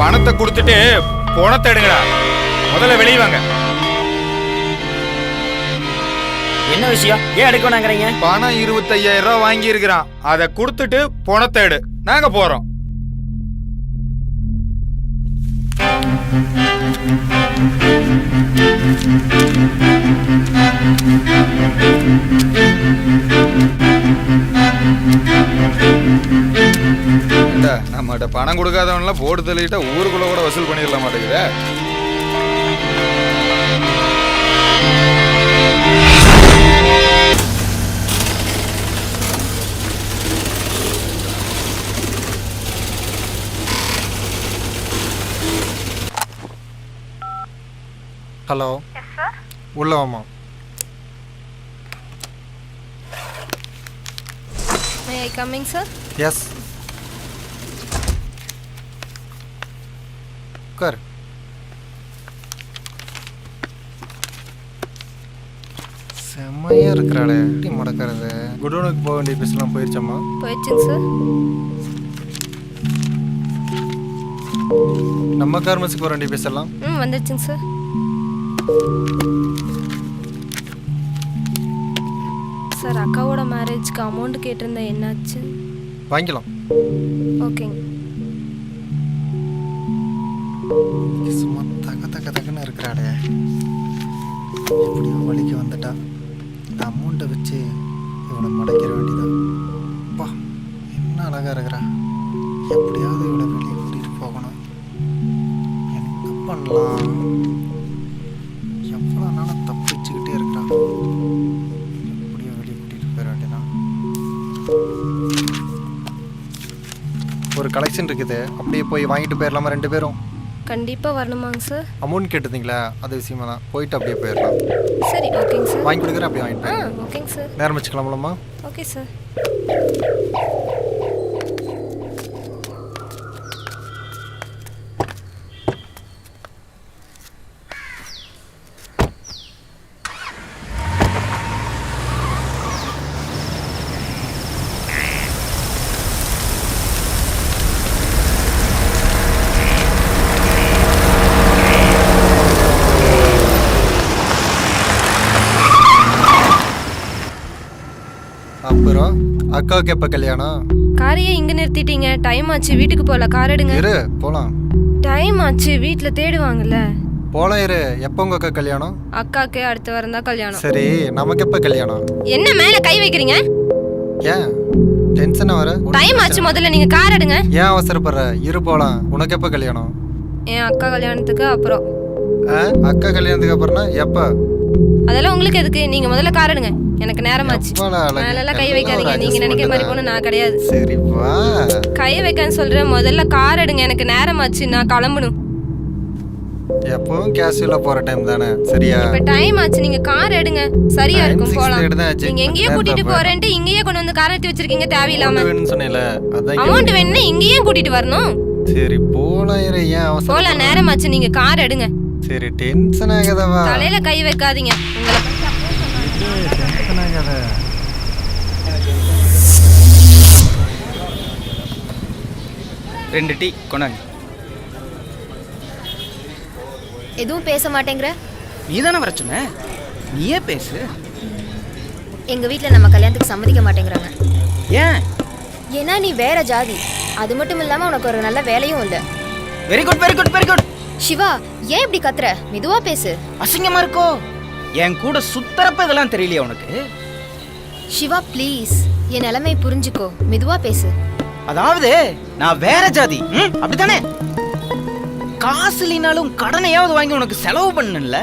பணத்தை கொடுத்துட்டு பணத்தை எடுங்கடா. முதல்ல வெளியே வாங்க. என்ன விஷயம்? ஏன் எடுக்கணுங்கிறீங்க? பணம் 25,000 ரூபாய் வாங்கி இருக்கிறான். அதை கொடுத்துட்டு பணத்தை எடு. நாங்க போறோம். நம்மகிட்ட பணம் கொடுக்காதவன்லாம் போட்டு தள்ளிட்டா ஊருக்குள்ள கூட வசூல் பண்ணிடல மாட்டேங்குதே. ஹலோ. உள்ள வாமா. மே ஐ கமிங் சார்? எஸ். உட்கார். செம்மையா இருக்கிறாளே, எப்படி மடக்கிறது? குடோனுக்கு போக வேண்டிய பஸ்லாம் போயிடுச்சம்மா? போயிடுச்சுங்க சார். நம்ம கார்மெண்ட்ஸ்க்கு போக வேண்டிய பஸ் எல்லாம் வந்துடுச்சுங்க சார். சார் அக்காவோட மேரேஜ்க்கு அமௌண்ட் கேட்டிருந்தேன், என்னாச்சு? வாங்கிக்கலாம். ஓகேங்க. சும்மா தகன்னு இருக்கிறாளே, எப்படியோ வழிக்கு வந்துட்டா. இந்த அமௌண்ட்டை வச்சு இவனை மடக்கிற வேண்டியதான். அப்பா என்ன அழகா இருக்கிறா. எப்படியாவது இவளை வெளியே கூட்டிகிட்டு போகணும். என்ன பண்ணலாம்? எவ்வளோ நாளும் தப்பிச்சுக்கிட்டே இருக்கிறான். எப்படியோ வெளியே கூட்டிகிட்டு போயிட வேண்டியதான். ஒரு கலெக்ஷன் இருக்குது, அப்படியே போய் வாங்கிட்டு போயிடலாமா ரெண்டு பேரும்? கண்டிப்பாக வரணுமாங்க சார்? அமௌண்ட் கேட்டிருந்தீங்களா, அது விஷயமா தான். போயிட்டு அப்படியே போயிடலாம். சரி ஓகேங்க சார். வாங்கி கொடுக்குறேன், அப்படியே வாங்கிட்டு போயிடலாம். ஓகேங்க சார். நேரம் வச்சுக்கலாம்லம்மா? Okay sir. அப்புறம் அக்காவுக்கு எப்போ கல்யாணம்? காரையே இங்கே நிறுத்திட்டீங்க, டைம் ஆச்சு, வீட்டுக்கு போகல. கார் எடுங்க. இரு போகலாம். டைம் ஆச்சு, வீட்டில் தேடுவாங்கல்ல. போகலாம் இரு. எப்போ உங்கள் அக்கா கல்யாணம்? அக்காக்கு அடுத்த வாரம் தான் கல்யாணம். சரி, நமக்கு எப்போ கல்யாணம்? என்ன மேலே கை வைக்கிறீங்க? ஏன் டென்ஷனாக வர? டைம் ஆச்சு, முதல்ல நீங்கள் கார் எடுங்க. ஏன் அவசரப்படுற? இரு போகலாம். உனக்கு எப்போ கல்யாணம்? என் அக்கா கல்யாணத்துக்கு அப்புறம். அக்கா கல்யாணத்துக்கு அப்புறம்னா எப்போ? அதெல்லாம் உங்களுக்கு எதுக்கு? நீங்க முதல்ல கார் எடுங்க, எனக்கு நேரம் ஆச்சு. மேலெல்லாம் கை வைக்காதீங்க, நீங்க நினைக்கிற மாதிரி பொண்ணு நான் கிடையாது. சரி வா. கை வைக்கான்னு சொல்றேன், முதல்ல கார் எடுங்க, எனக்கு நேரம் ஆச்சு, நான் கிளம்பணும். எப்பவும் கேஷுவலா போற டைம் தானே, சரியா? இப்ப டைம் ஆச்சு, நீங்க கார் எடுங்க, சரியா இருக்கும், போலாம். நீங்க எங்கேயோ கூட்டிட்டு போறேன்ட்டு இங்கேயே கொண்டு வந்து கார் எடுத்து வச்சிருக்கீங்க தேவையில்லாம. வேணும்னு சொன்னேல, அதான் அமௌண்ட் வேணும்னா இங்கேயே கூட்டிட்டு வரணும். சரி போலாம் இரு. ஏன் அவசரம்? போலாம், நேரம் ஆச்சு, நீங்க கார் எடுங்க. சரி டென்ஷன் ஆகாதவா? தலையில கை வைக்காதீங்க. உங்களை டென்ஷன் ஆகாத. ரெண்டு டீ கொண்டாங்க. எதுவும் பேச மாட்டேங்கிற? நீ தானே வர சொன்ன, நீயே பேசு. எங்க வீட்டில் நம்ம கல்யாணத்துக்கு சம்மதிக்க மாட்டேங்கிறாங்க. ஏன்? ஏன்னா நீ வேற ஜாதி, அது மட்டும் இல்லாம உனக்கு ஒரு நல்ல வேலையும் இல்லை. Very good very good very good. Siva, ஏன் இப்படி கத்துற? மெதுவா பேசு. அசிங்கமா இருக்கோ? என் கூட சுத்தரப்ப இதெல்லாம் தெரியலையா உனக்கு? சிவா ப்ளீஸ், என் நிலைமை புரிஞ்சுக்கோ, மெதுவா பேசு. அதாவது நான் வேற ஜாதி, அப்படித்தானே? காசு இல்லைனாலும் கடனையாவது வாங்கி உனக்கு செலவு பண்ணல,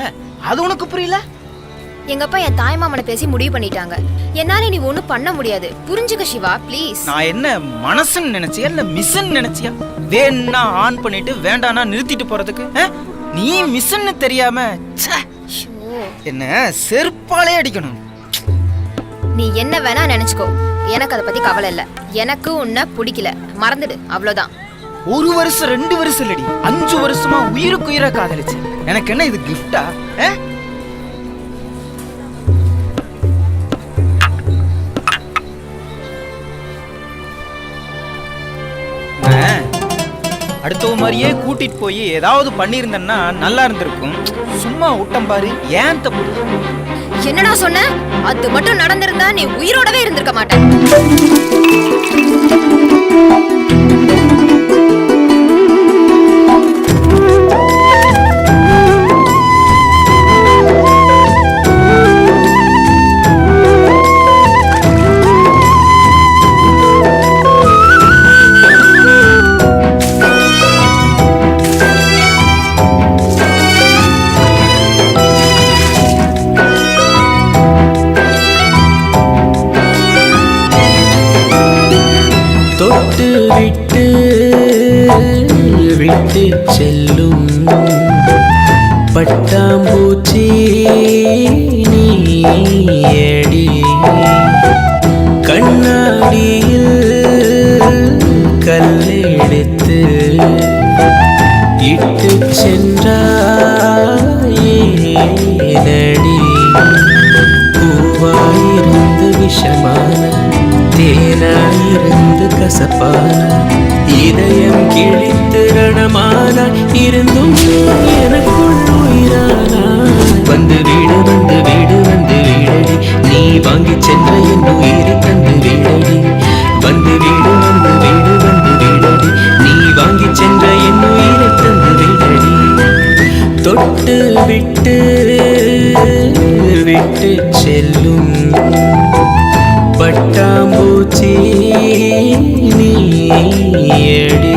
அது உனக்கு புரியல? எங்க அப்பா என் தாய் மாமனை பேசி முடிவு பண்ணிட்டாங்க. என்னால நீ ஒண்ணும் பண்ண முடியாது, புரிஞ்சுக்க சிவா ப்ளீஸ். நான் என்ன மனசுன்னு நினைச்சியா இல்ல மிஷன் நினைச்சியா? வேணா ஆன் பண்ணிட்டு வேண்டானா நிறுத்திட்டு போறதுக்கு நீ மிஷன்னு தெரியாம என்ன செருப்பாலே அடிக்கணும். நீ என்ன வேணா நினைச்சுக்கோ, எனக்கு அதை பத்தி கவலை இல்ல. எனக்கு உன்னை பிடிக்கல, மறந்துடு, அவ்வளவுதான். 1 வருஷம் 2 வருஷம் இல்லடி, 5 வருஷமா உயிருக்கு உயிரா காதலிச்சு. எனக்கு என்ன இது கிஃப்டா? அடுத்த மாதிரியே கூட்டிட்டு போய் ஏதாவது பண்ணியிருந்தேன்னா நல்லா இருந்திருக்கும். சும்மா விட்டம் பாரு, ஏன் தப்பு? என்னடா சொன்ன? அது மட்டும் நடந்திருந்தா நீ உயிரோடவே இருந்திருக்க மாட்டேன். தொட்டு விட்டு விட்டு செல்லும் பட்டாம்பூச்சி நீயடி கண்ணாடியில் கல்லெடுத்து இட்டு சென்றாயேனடி பூவாயிருந்து விஷமான தேனாயிருந்து கசப்பான இதயம் கிழித்து ரணமான இருந்தும் எனக்குள் உயிரானா வந்து வீடு வந்து வீடு வந்து வீடடி நீ வாங்கி சென்ற என் உயிரை தந்து வீடடி வந்து வீடு வந்து வீடு வந்து வீடடி நீ வாங்கி சென்ற என் உயிரை தந்து வீடடி தொட்டு விட்டு விட்டு செல்லும் பட்டாம்பூச்சி நீயடி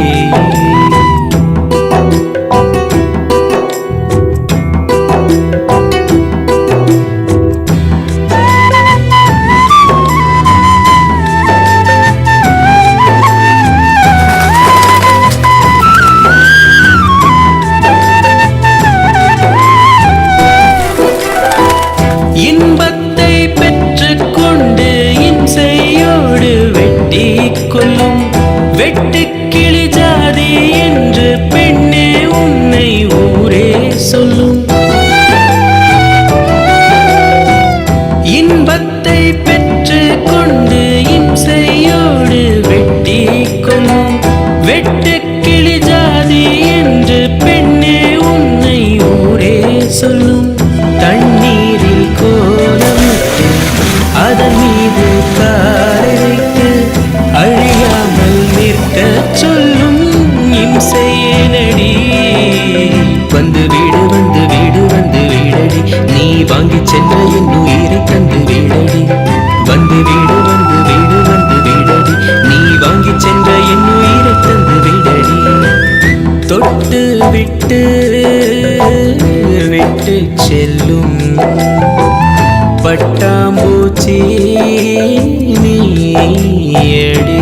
இன்பத்தை பெற்றுக்கொண்டு இன்சையோடு வெட்டி கொள்ளும் வெட்டுக்கிளி ஜாதி என்று பெண்ணே உன்னை ஊரே சொல்லும் இன்பத்தை பெற்றுக்கொண்டு இன்சையோடு வெட்டி கொள்ளும் வெட்டுக்கிளி ஜாதி என்று பெண்ணே உன்னை ஊரே சொல்லும் தண்ணீரில் கோலமிட்டு அதன் மீது காலை வைத்து அழியாமல் நிற்க சொல்லும் இம்சையேனடி வந்து வீடு வந்து வீடு வந்து வீடடி நீ வாங்கி சென்ற என் உயிரை தந்து வீடடி வந்து வீடு வந்து வீடு வந்து வீடடி நீ வாங்கி சென்ற என் உயிரை தந்து வீடடி தொட்டு விட்டு விட்டு செல்லும் பட்டாம்பூச்சி நீயடி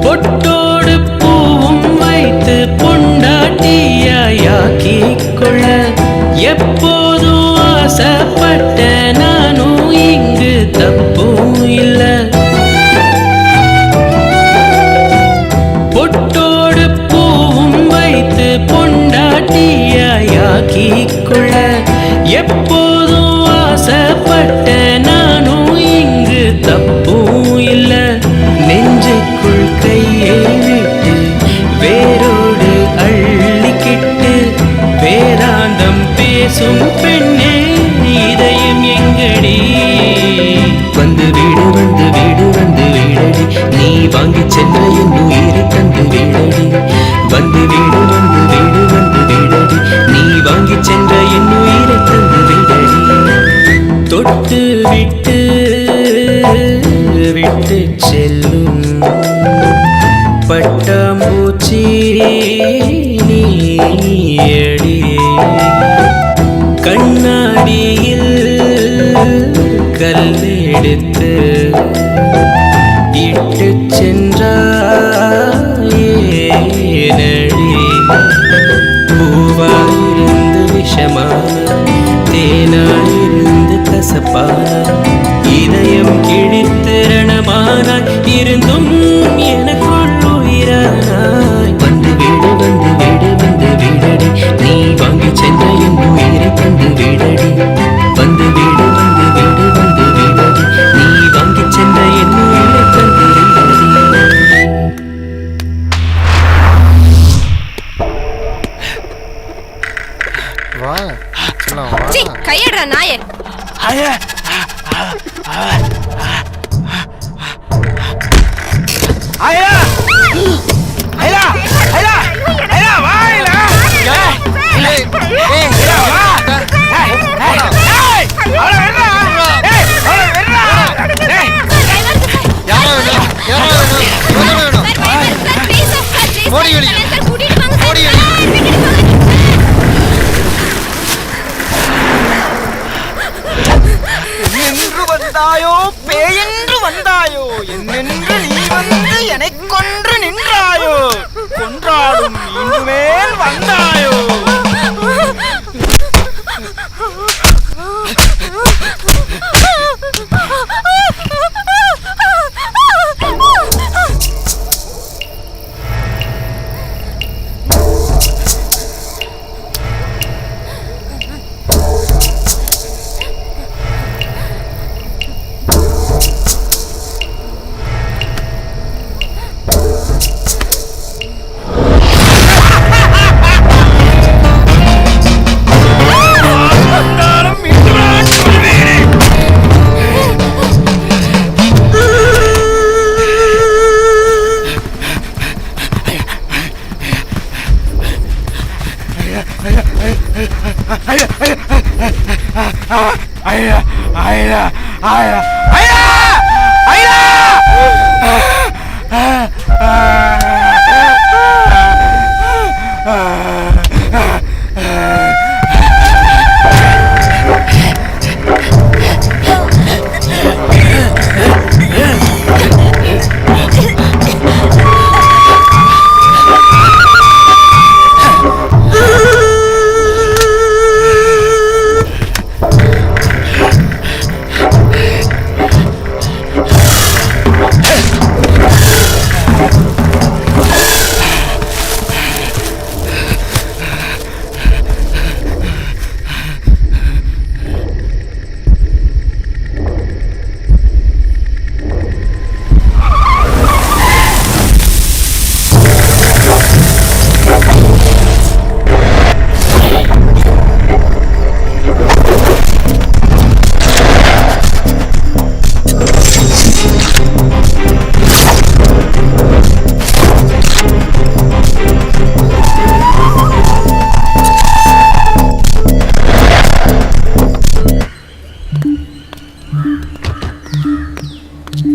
பொட்டோடு பூவும் வைத்து பொண்டாட்டியாக்கி கொள்ள எப்போதும் ஆசைப்பட்ட நானும் இங்கு தப்பும் இல்ல பொட்டோடு பூவும் வைத்து பொண்டாட்டியாக்கி கொள்ள எப்போதும் ஆசைப்பட்ட நானும் இங்கு தப்பும் இல்ல நெஞ்சுக்குள் கையை விட்டு வேரோடு அள்ளிக்கிட்டு வேதாந்தம் பேசும் பெண்ணே இதயம் எங்கடி வந்து வீடு வந்து வீடு வந்து வீடடி நீ வாங்கி சென்ற என் உயிரை தந்து வீடடி வந்து வீடு வந்து வீடு வந்து வீடடி நீ வாங்கி சென்ற என் உயிரை தந்து வீடடி தொட்டு விட்டு விட்டு செல்லும் பட்டாம்பூச்சி நீயடி கண்ணாடியில் கல்லெடுத்து இட்டு சென்றாயேனடி பூவாயிருந்து விஷமான தேனாயிருந்து கசப்பான இதயம் கிழித்து ரணமானாய் இருந்தும் எனக்குள் உயிரானாய் வந்து வீடு வந்து வீடு வந்து வீடடி நீ வாங்கி சென்ற என் உயிரை தந்து வீடடி வந்து வீடு வந்து வீடு வந்து வீடடி நீ வாங்கி சென்ற என் உயிரை தந்து வீடடி வா சீ, கையடுறா நாயே ஐயா ஐயா ஐயா ஐயா ஐயா வா ஐயா ஏய் ஏய் வா ஏய் அவள வேணா ஏய் வந்தாயோ பேயென்று வந்தாயோ என்னென்று நீ வந்து என்னைக் கொன்று நின்றாயோ கொன்றாலும் மீண்டுமேல் வந்தாயோ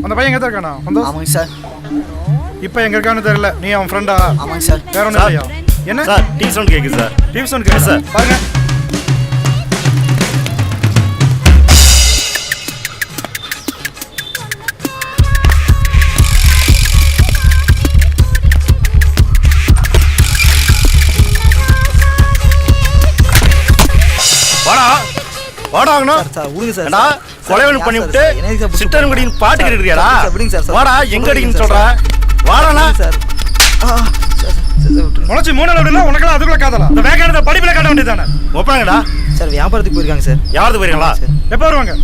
அந்த பையன் எங்க இருக்கானா? ஆமாங்க சார். இப்போ எங்க இருக்கான்னு தெரியல. நீ அவன் ஃப்ரெண்டா? ஆமாங்க சார். வேற ஒன்றும் இல்லையா? என்ன சார் டிவி சவுண்ட் கேட்குது சார். டிவி சவுண்ட் கேட்குது சார். பாருங்க. வாடா வாடாங்கண்ணா சார் விடுங்க சார். ஏண்டா கொலைவன் பண்ணி விட்டு சிட்டனுங்கடின்னு பாட்டு கேட்டுக்கிறியாடா? வாடா எங்க அடிக்கன்னு சொல்ற? வாடாண்ணா சார். முளைச்சி 3 நாள் விடல உனக்கெல்லாம் அதுக்குள்ள காதலா? இந்த வேகானத படிப்புல காட்ட வேண்டியதானே? ஒப்பாங்கடா சார் வியாபாரத்துக்கு போயிருக்காங்க சார். யாருக்கு போயிருங்களா? எப்போ வருவாங்க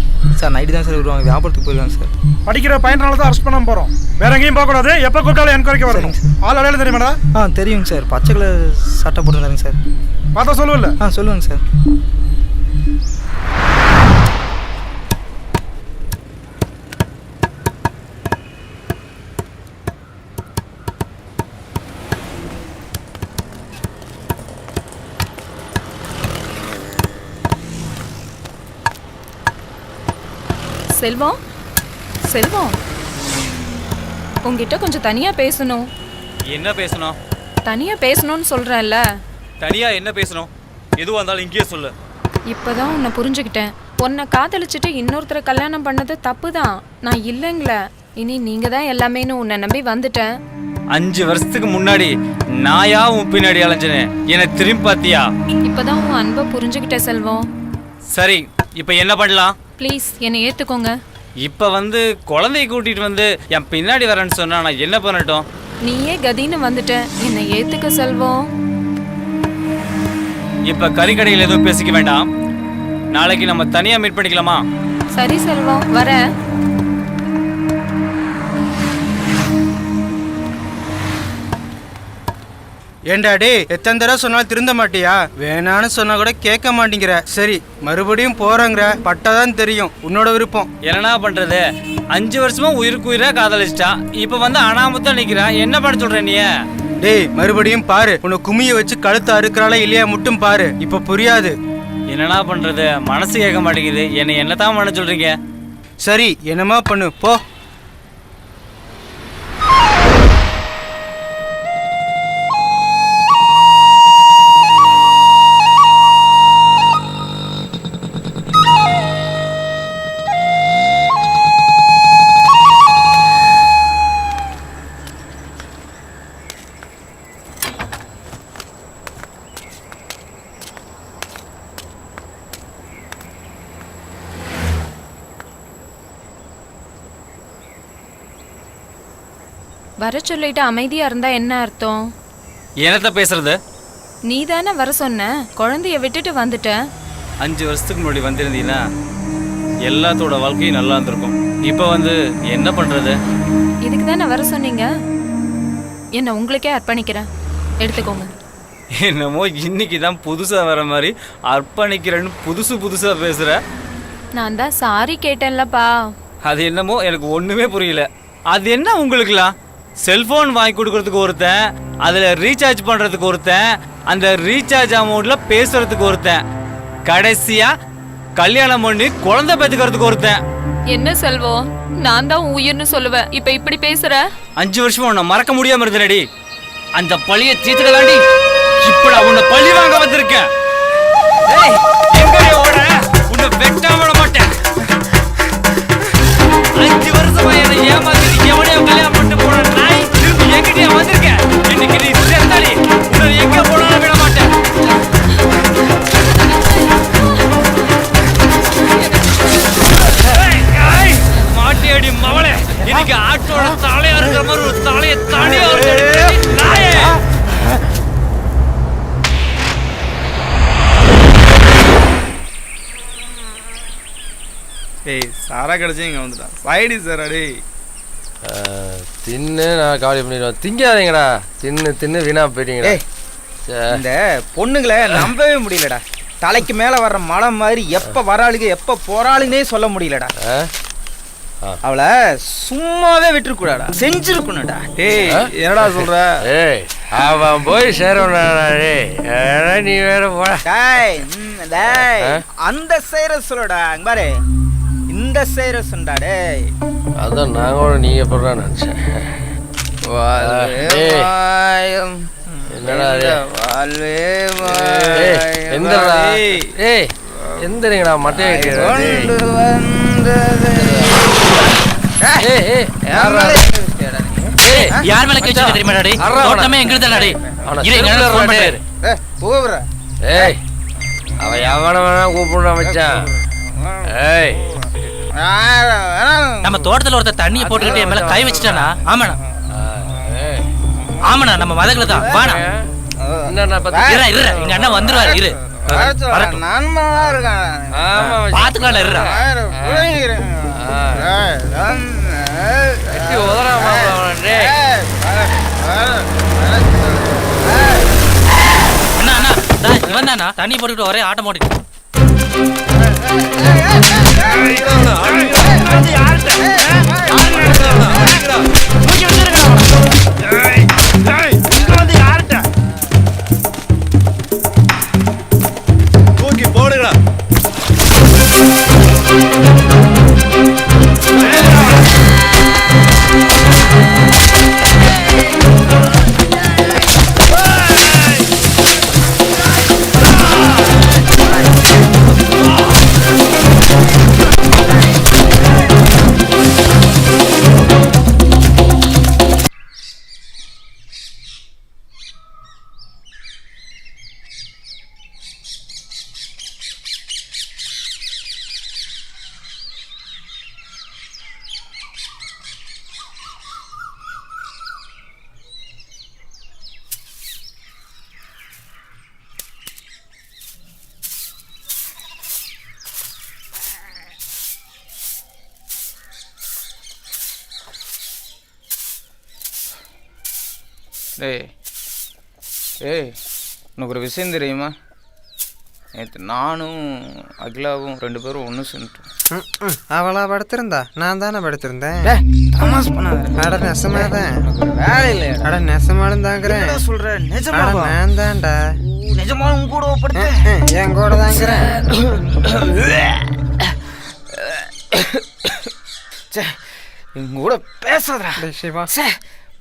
சார்? நைட்டு தான் சார் வருவாங்க. வியாபாரத்துக்கு போயிருக்காங்க சார். படிக்கிற பையனால தான் அரெஸ்ட் பண்ணாம போறோம். வேற எங்கேயும் போக கூடாது. எப்போ கூப்பிட்டாலும் என்கொயரிக்கு வரணும். ஆள் அடையாளம் தெரியுமாடா? தெரியுங்க சார். பச்சை கலர் சட்டை போட்டுருந்தாருங்க சார். பார்த்தா சொல்லுவல்ல? சொல்லுவாங்க சார். செல்வம், செல்வம், உங்ககிட்ட கொஞ்சம் தனியா பேசணும். என்ன பேசணும்? தனியா பேசணும்னு சொல்றேன்ல. தனியா என்ன பேசணும்? எதுவா இருந்தாலும் இங்கேயே சொல்லு. இப்பதான் உன்னை புரிஞ்சுக்கிட்டேன். உன்னை காதலிச்சுட்டு இன்னொருத்தரை கல்யாணம் பண்ணது தப்பு தான். நான் இல்லைங்கள. இனி நீங்க தான் எல்லாமேன்னு உன்னை நம்பி வந்துட்டேன். 5 வருஷத்துக்கு முன்னாடி நாயா உன் பின்னாடி அலைஞ்சனே, என்னை திரும்பி பாத்தியா? இப்பதான் உன் அன்பை புரிஞ்சுக்கிட்டேன் செல்வம். சரி, இப்போ என்ன பண்ணலாம்? ப்ளீஸ் என்னை ஏத்துக்கோங்க. இப்போ குழந்தைய கூட்டிட்டு என் பின்னாடி வரேன்னு சொன்னா நான் என்ன பண்ணட்டும்? நீயே கதின்னு வந்துட்ட. என்னை ஏத்துக்க செல்வம். இப்போ கறிக்கடையில் எதுவும் பேசிக்க வேண்டாம். நாளைக்கு நம்ம தனியா மீட் பண்ணிக்கலாமா? சரி செல்வம், வரேன். ஏண்டா டே, எத்தனை தடவை சொன்னாலும் திருந்த மாட்டியா? வேணான்னு சொன்னா கூட கேட்க மாட்டேங்கிற. சரி, மறுபடியும் போறேங்கிற. பட்டாதான் தெரியும் உன்னோட விருப்பம். என்னடா பண்றது? 5 வருஷமா உயிருக்கு உயிரா காதலிச்சிட்டா. இப்ப அனாமத்தா நிக்கிறா. என்ன பண்ண சொல்ற நீ? டேய், மறுபடியும் பாரு. உன்னை குமிய வச்சு கழுத்தை அறுக்கிறாளா இல்லையா மட்டும் பாரு. இப்ப புரியாது. என்னடா பண்றது? மனசு கேட்க மாட்டேங்குது. என்னதான் பண்ண சொல்றீங்க? சரி, என்னமா பண்ணு போ. வர சொல்லிட்டு அமைதியா இருந்தா என்ன அர்த்தம்? என்னத்த பேசுறது? நீ தானே வர சொன்ன, குழந்தைய விட்டுட்டு வந்துட்டேன். 5 வருஷத்துக்கு முன்னாடி வந்திருந்தீங்கன்னா எல்லாத்தோட வாழ்க்கையும் நல்லா இருந்திருக்கும். இப்போ வந்து என்ன பண்றது? இதுக்கு தானே வர சொன்னீங்க. என்ன உங்களுக்கே அர்ப்பணிக்கிறேன், எடுத்துக்கோங்க. என்னமோ இன்னைக்கு தான் புதுசாக வர மாதிரி அர்ப்பணிக்கிறேன்னு புதுசாக பேசுகிற. நான் தான் சாரி கேட்டேன்லப்பா. அது என்னமோ எனக்கு ஒன்றுமே புரியல. அது என்ன உங்களுக்குலாம்? செல்ஃபோன் வாங்கி கொடுக்கறதுக்கு ஒருத்தன், அதில் ரீசார்ஜ் பண்ணுறதுக்கு ஒருத்தன், அந்த ரீசார்ஜ் அமௌண்ட்டில் பேசுறதுக்கு ஒருத்தன், கடைசியாக கல்யாணம் பண்ணி குழந்தை பெற்றுக்கிறதுக்கு ஒருத்தன். என்ன செல்வம், நான் தான் உயிர்னு சொல்லுவேன், இப்போ இப்படி பேசுற? 5 வருஷமா உன்னை மறக்க முடியாம இருந்தேனடி. அந்த பழியை தீர்த்துக்க தாண்டி இப்ப நான் உன்னை பழி வாங்க வந்திருக்கேன். எங்கடி ஓட? உன்னை வெட்டாம விட மாட்டேன். 5 வருஷமா என்னை ஏமாத்தி எவனையோ கல்யாணம் பண்ணிட்டு போன நாய் திரும்பி எங்கிட்டே வந்திருக்கேன். இன்னைக்கு நீ சேர்ந்தாடி உன்னை எங்க போனாலும் விட மாட்டேன். மாட்டியடி மவளே, இன்னைக்கு ஆட்டோட தலையா இருக்கிற மாதிரி ஒரு தலையை தனியா நாயே. ஏய் சாரா கிடைச்சி இங்கே வந்துட்டான். சைடி சார் அடே தின்னு நான் காலி பண்ணிடுவேன். திங்காதீங்கடா, தின்னு வீணா போயிட்டீங்கடா. இந்த பொண்ணுங்களை நம்பவே முடியலடா. தலைக்கு மேல வர்ற மலை மாதிரி எப்ப வராளுங்க எப்ப போறாளுன்னே சொல்ல முடியலடா. அவளை சும்மாவே விட்டுருக்கூடாடா, செஞ்சிருக்கணும்டா. ஏய் என்னடா சொல்ற? ஏய் அவன் போய் சேரவனா? நீ வேற போட. அந்த செய்யற சொல்லடா, அங்க பாரு இந்த செய்யற சொன்னா. டேய் அதான் நாங்களோட நீங்க போடுறா நினைச்சேன். என்னடா எந்தடா? ஏய் எந்தடா மட்டையை யார் மேல கேச்சு தெரியுமா டாடி? தோட்டமே எங்களுக்கு தான் டாடி. இரு எங்க ஃபோன் பண்ணாரு. போவற. ஏய் அவ எவன வேணா கூப்பிடுறான் மச்சான். ஏய் நம்ம தோட்டத்துல ஒருத்த தண்ணியை போட்டுக்கிட்டு என் மேல கை வச்சிட்டானா? ஆமாண்ணா ஆமாண்ணா, நம்ம மதங்களை தான். வாண்ணா இரு, எங்க அண்ணன் வந்துருவாரு. இரு நன்மலா இருக்கான், பாத்துக்கலாம். இருடா அண்ணா அண்ணா இவன் தானா தண்ணி போட்டுக்கிட்டு ஒரே ஆட்டம் போட்டுக்கிட்டு. தூக்கி போடுங்கடா. டேய் ஏய் உனக்கு ஒரு விஷயம் தெரியுமா? நேற்று நானும் அகிலாவும் 2 பேரும் ஒன்று சென்ட்டோம். அவளா படுத்திருந்தா? நான் தானே படுத்திருந்தேன். அட நெசமாதான் வேலை இல்லை. அட நெசமாலும் தாங்கிறேன் சொல்றேன். நிஜமா நான் தான்டா. நிஜமா உன் கூட படுத்தேன். என் கூட தாங்கிறேன். எங்க கூட பேசாதடா சிவா.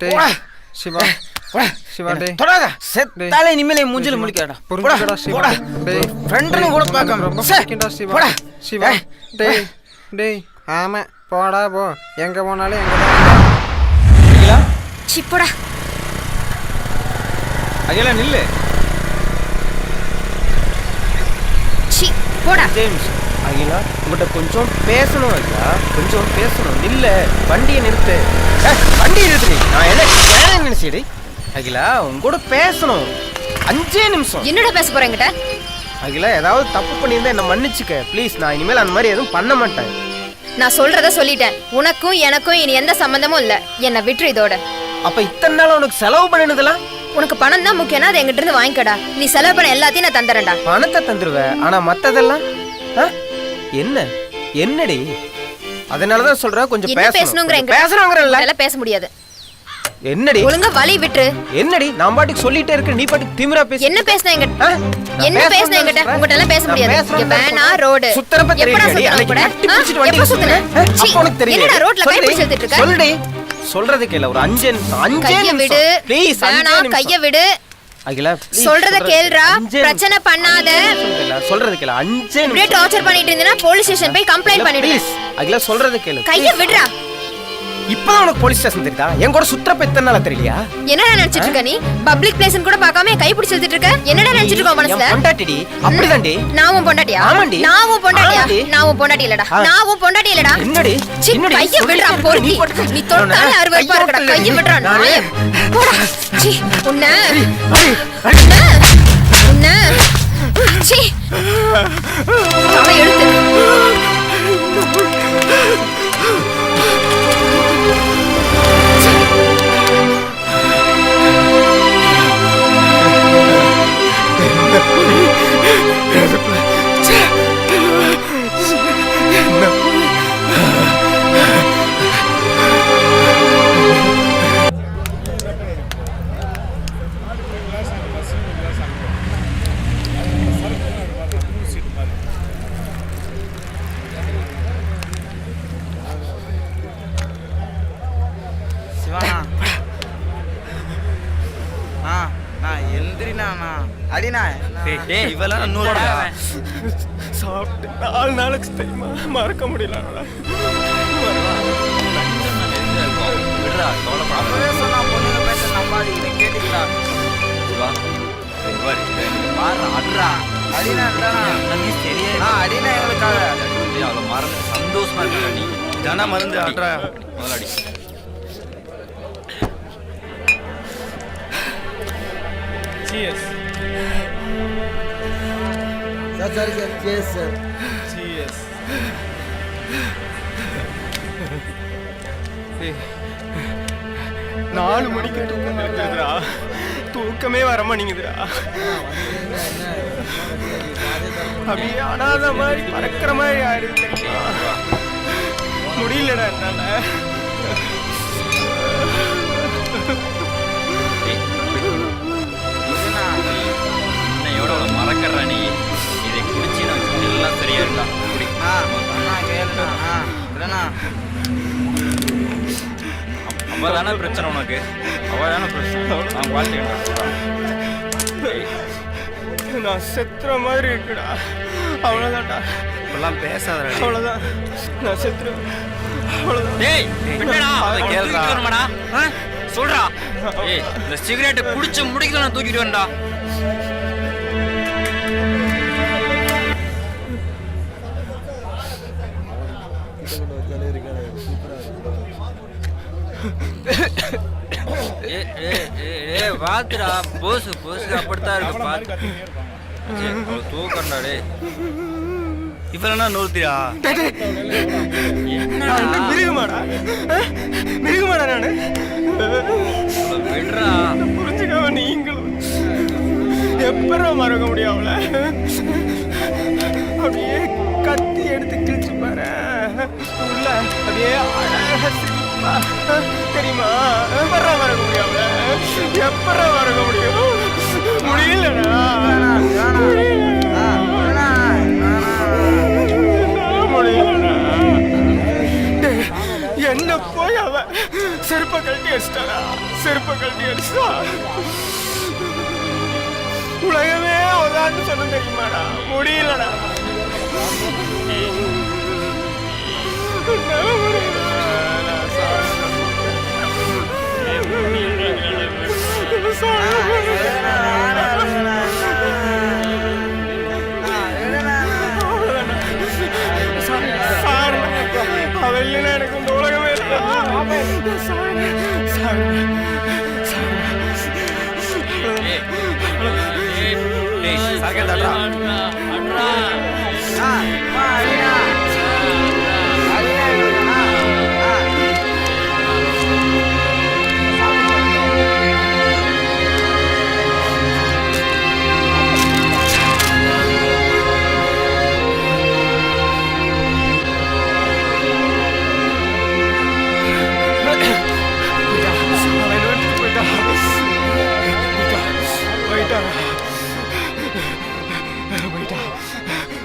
சிவா சிவா டேய் தொடாத. செத்தாலே இனிமேல் மூஞ்சில முழிக்கடா. புரிஞ்சுடா சிவா. டேய் ஃப்ரெண்ட்னு கூட பார்க்காம ரொம்ப பிடிக்கும்டா சிவா. போடா சிவா. டேய் டேய் ஆமா போடா போ. எங்க போனாலும் எங்க தான். அகிலா சி போடா. அகிலா நில்லு. சி போடா. ஜேம்ஸ் அகிலா உங்கள்கிட்ட கொஞ்சம் பேசணும் அகிலா, கொஞ்சம் பேசணும். இல்ல வண்டியை நிறுத்து. வண்டியை நிறுத்து. நான் என்ன நினைச்சேடி அகிலா, உங்க கூட பேசணும். 5 நிமிஷம். என்னடா பேச போறேங்கிட்ட? அகிலா ஏதாவது தப்பு பண்ணியிருந்தா என்ன மன்னிச்சுக்க ப்ளீஸ். நான் இனிமேல் அந்த மாதிரி எதுவும் பண்ண மாட்டேன். நான் சொல்றத சொல்லிட்டேன். உனக்கும் எனக்கும் இனி எந்த சம்பந்தமும் இல்ல. என்ன விட்டுரு இதோட. அப்ப இத்தனை நாள் உனக்கு செலவு பண்ணினதெல்லாம்? உனக்கு பணம் தான் முக்கியம்னா அதை எங்கிட்ட இருந்து வாங்கிக்கடா. நீ செலவு பண்ண எல்லாத்தையும் நான் தந்துறேன்டா. பணத்தை தந்துருவேன், ஆனா மத்ததெல்லாம் என்னடி? அதனாலதான் சொல்றேன் கொஞ்சம் பேசணுங்கிற பேச முடியாது. என்னடி ஒழுங்கா வழி விட்டு. என்னடி நான் பாட்டுக்கு சொல்லிட்டே இருக்க, நீ பாட்டுக்கு திமிரா பேச. என்ன பேசுன என்கிட்ட? என்ன பேசுன என்கிட்ட? உங்ககிட்ட எல்லாம் பேச முடியாது. இங்க வேணா ரோடு சுத்தறப்ப தெரியும்டி. அன்னைக்கு கட்டி பிடிச்சிட்டு வண்டி சுத்துன. அப்ப உனக்கு தெரியும். என்னடா ரோட்ல கை பிடிச்சு இழுத்துட்டு இருக்க? சொல்லுடி. சொல்றது கேள. ஒரு 5 நிமிஷம். கைய விடு ப்ளீஸ். வேணா கைய விடு. அகிலா சொல்றத கேளுடா. பிரச்சனை பண்ணாத. சொல்றது கேள. 5 நிமிஷம். இப்படியே டார்ச்சர் பண்ணிட்டு இருந்தீனா போலீஸ் ஸ்டேஷன் போய் கம்ப்ளைன்ட் பண்ணிடு. ப்ளீஸ் அகிலா சொல்றது கேளு. கைய விடுடா. இப்பதான் உனக்கு போலீஸ் ஸ்டேஷன் தெரியுதா? என் கூட சுத்தறப்ப எத்தனை நாளா தெரியலையா? என்னடா நினைச்சிட்டு இருக்க நீ? பப்ளிக் பிளேஸ்னு கூட பார்க்காம கை பிடிச்சு இழுத்துட்டு இருக்க. என்னடா நினைச்சிட்டு இருக்க மனசுல? பொண்டாட்டிடி. அப்படிதான்டி. நான் உன் பொண்டாட்டியா? ஆமாண்டி. நான் உன் பொண்டாட்டியா? நான் உன் பொண்டாட்டி இல்லடா. நான் உன் பொண்டாட்டி இல்லடா. என்னடி? என்னடி? கைய விடுடா போடி. நீ தொட்டாலே அருவருப்பா இருக்கடா. கைய விடுடா. நாயே. போடா. சீ உன்ன சீ தலை எடுத்து. சாப்பிட்டு 4 நாளைக்கு தெரியுமா மறக்க முடியல. சந்தோஷமா இருக்க நீ ஜன மருந்து அட்ரா முதலாடி. Cheers. Sorry sir. Cheers sir. Cheers. 4 மணிக்கு தூக்கம் வருதுடா. தூக்கமே வர மாட்டேங்குதுடா. அப்படியே அனாத மாதிரி பறக்கிற மாதிரி ஆயிடுது. முடியலடா என்னால. என்னையோட மறக்கற நீ இதை குடிச்சு நான் எல்லாம் சரியா இருக்கா? குடி. அவதான பிரச்சனை உனக்கு. அவதான பிரச்சனை. நான் வாழ்த்துக்கிறேன். நான் செத்துற மாதிரி இருக்குடா. அவ்வளவுதான்டா. இப்பெல்லாம் பேசாதடா. அவ்வளவுதான். நான் செத்துறேன். அவ்வளவுதான். டேய் என்னடா அதை கேளுடா. வரமாடா. சொல்றா. ஏய் இந்த சிகரெட் குடிச்சு முடிக்கல நான் தூக்கிட்டு வரேன்டா. பாத்துடா போசு அப்படித்தான் இருக்கு. பாத்து தூக்கண்டா. டே இப்ப நூறுத்தியா மிருகமாடா? மிருகமாடா நானு? விடுறா. புரிஞ்சுக்காம நீங்களும் எப்பறம் மறக்க முடியும் அவளை? அப்படியே கத்தி எடுத்து கிழிச்சு பாரு. உள்ள அப்படியே அழகா சிரிப்பா. தெரியுமா? எப்பறம் மறக்க முடியும் அவளை? எப்பறம் மறக்க முடியும்? முடியலடா. என்ன போய் அவ செருப்ப கழட்டி அடிச்சிட்டாரா? செருப்ப கழட்டி அடிச்சா உலகமே அவதான்னு சொன்ன தெரியுமாடா? முடியலடா.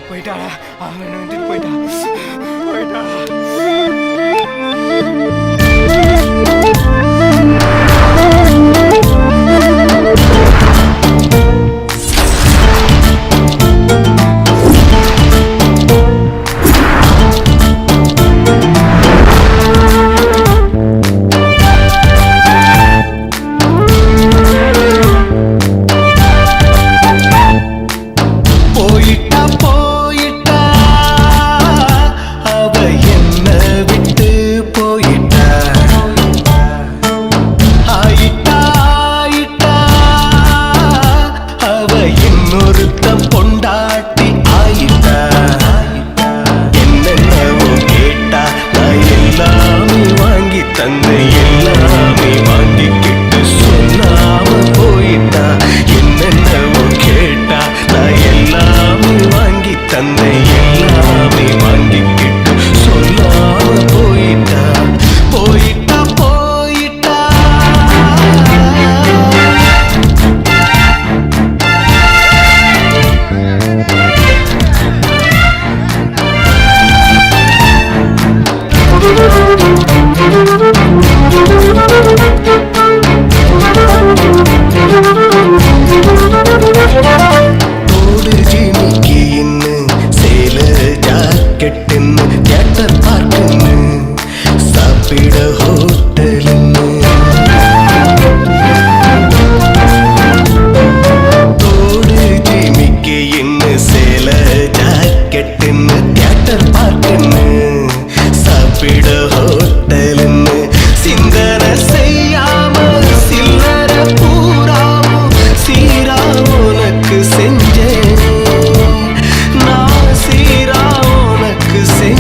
போயிட்டா அவன் வந்துட்டு போயிட்டா செஞ்சேன் நான் சீரா உனக்கு செஞ்சேன்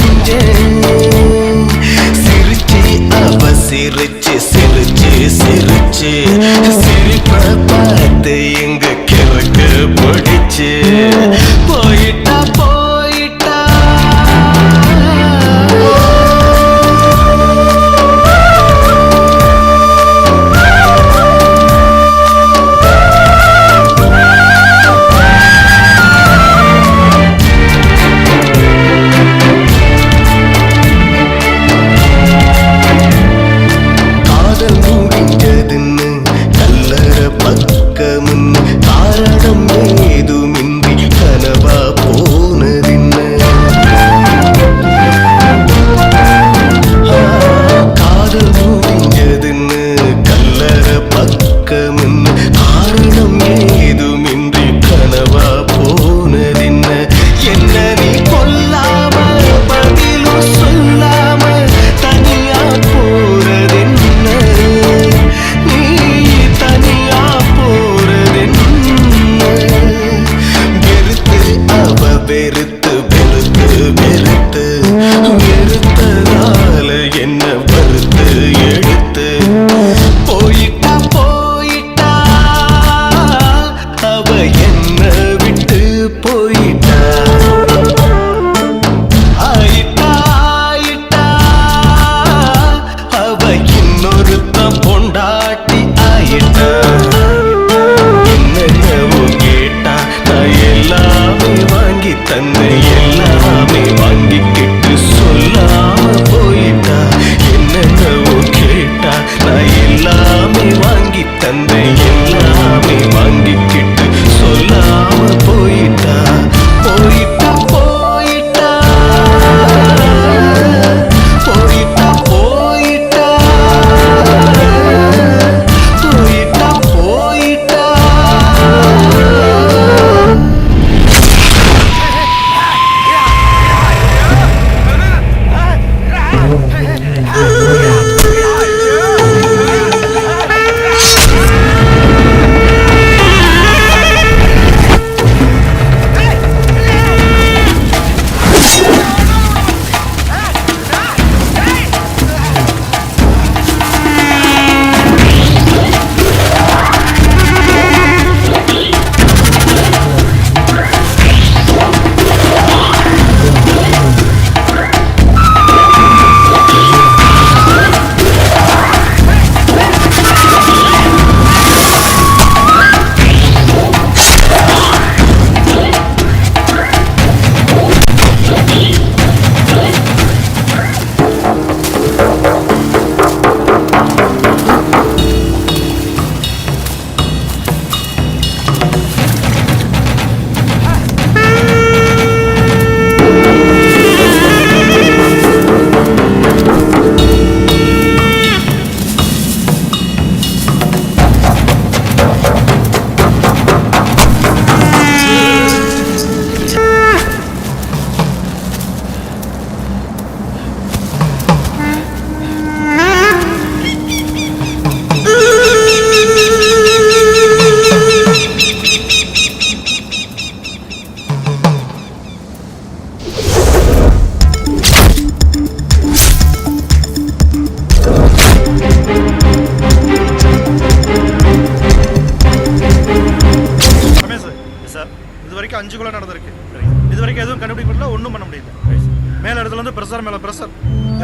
மேல இடத்துல வந்து பிரஷர் மேல பிரஷர்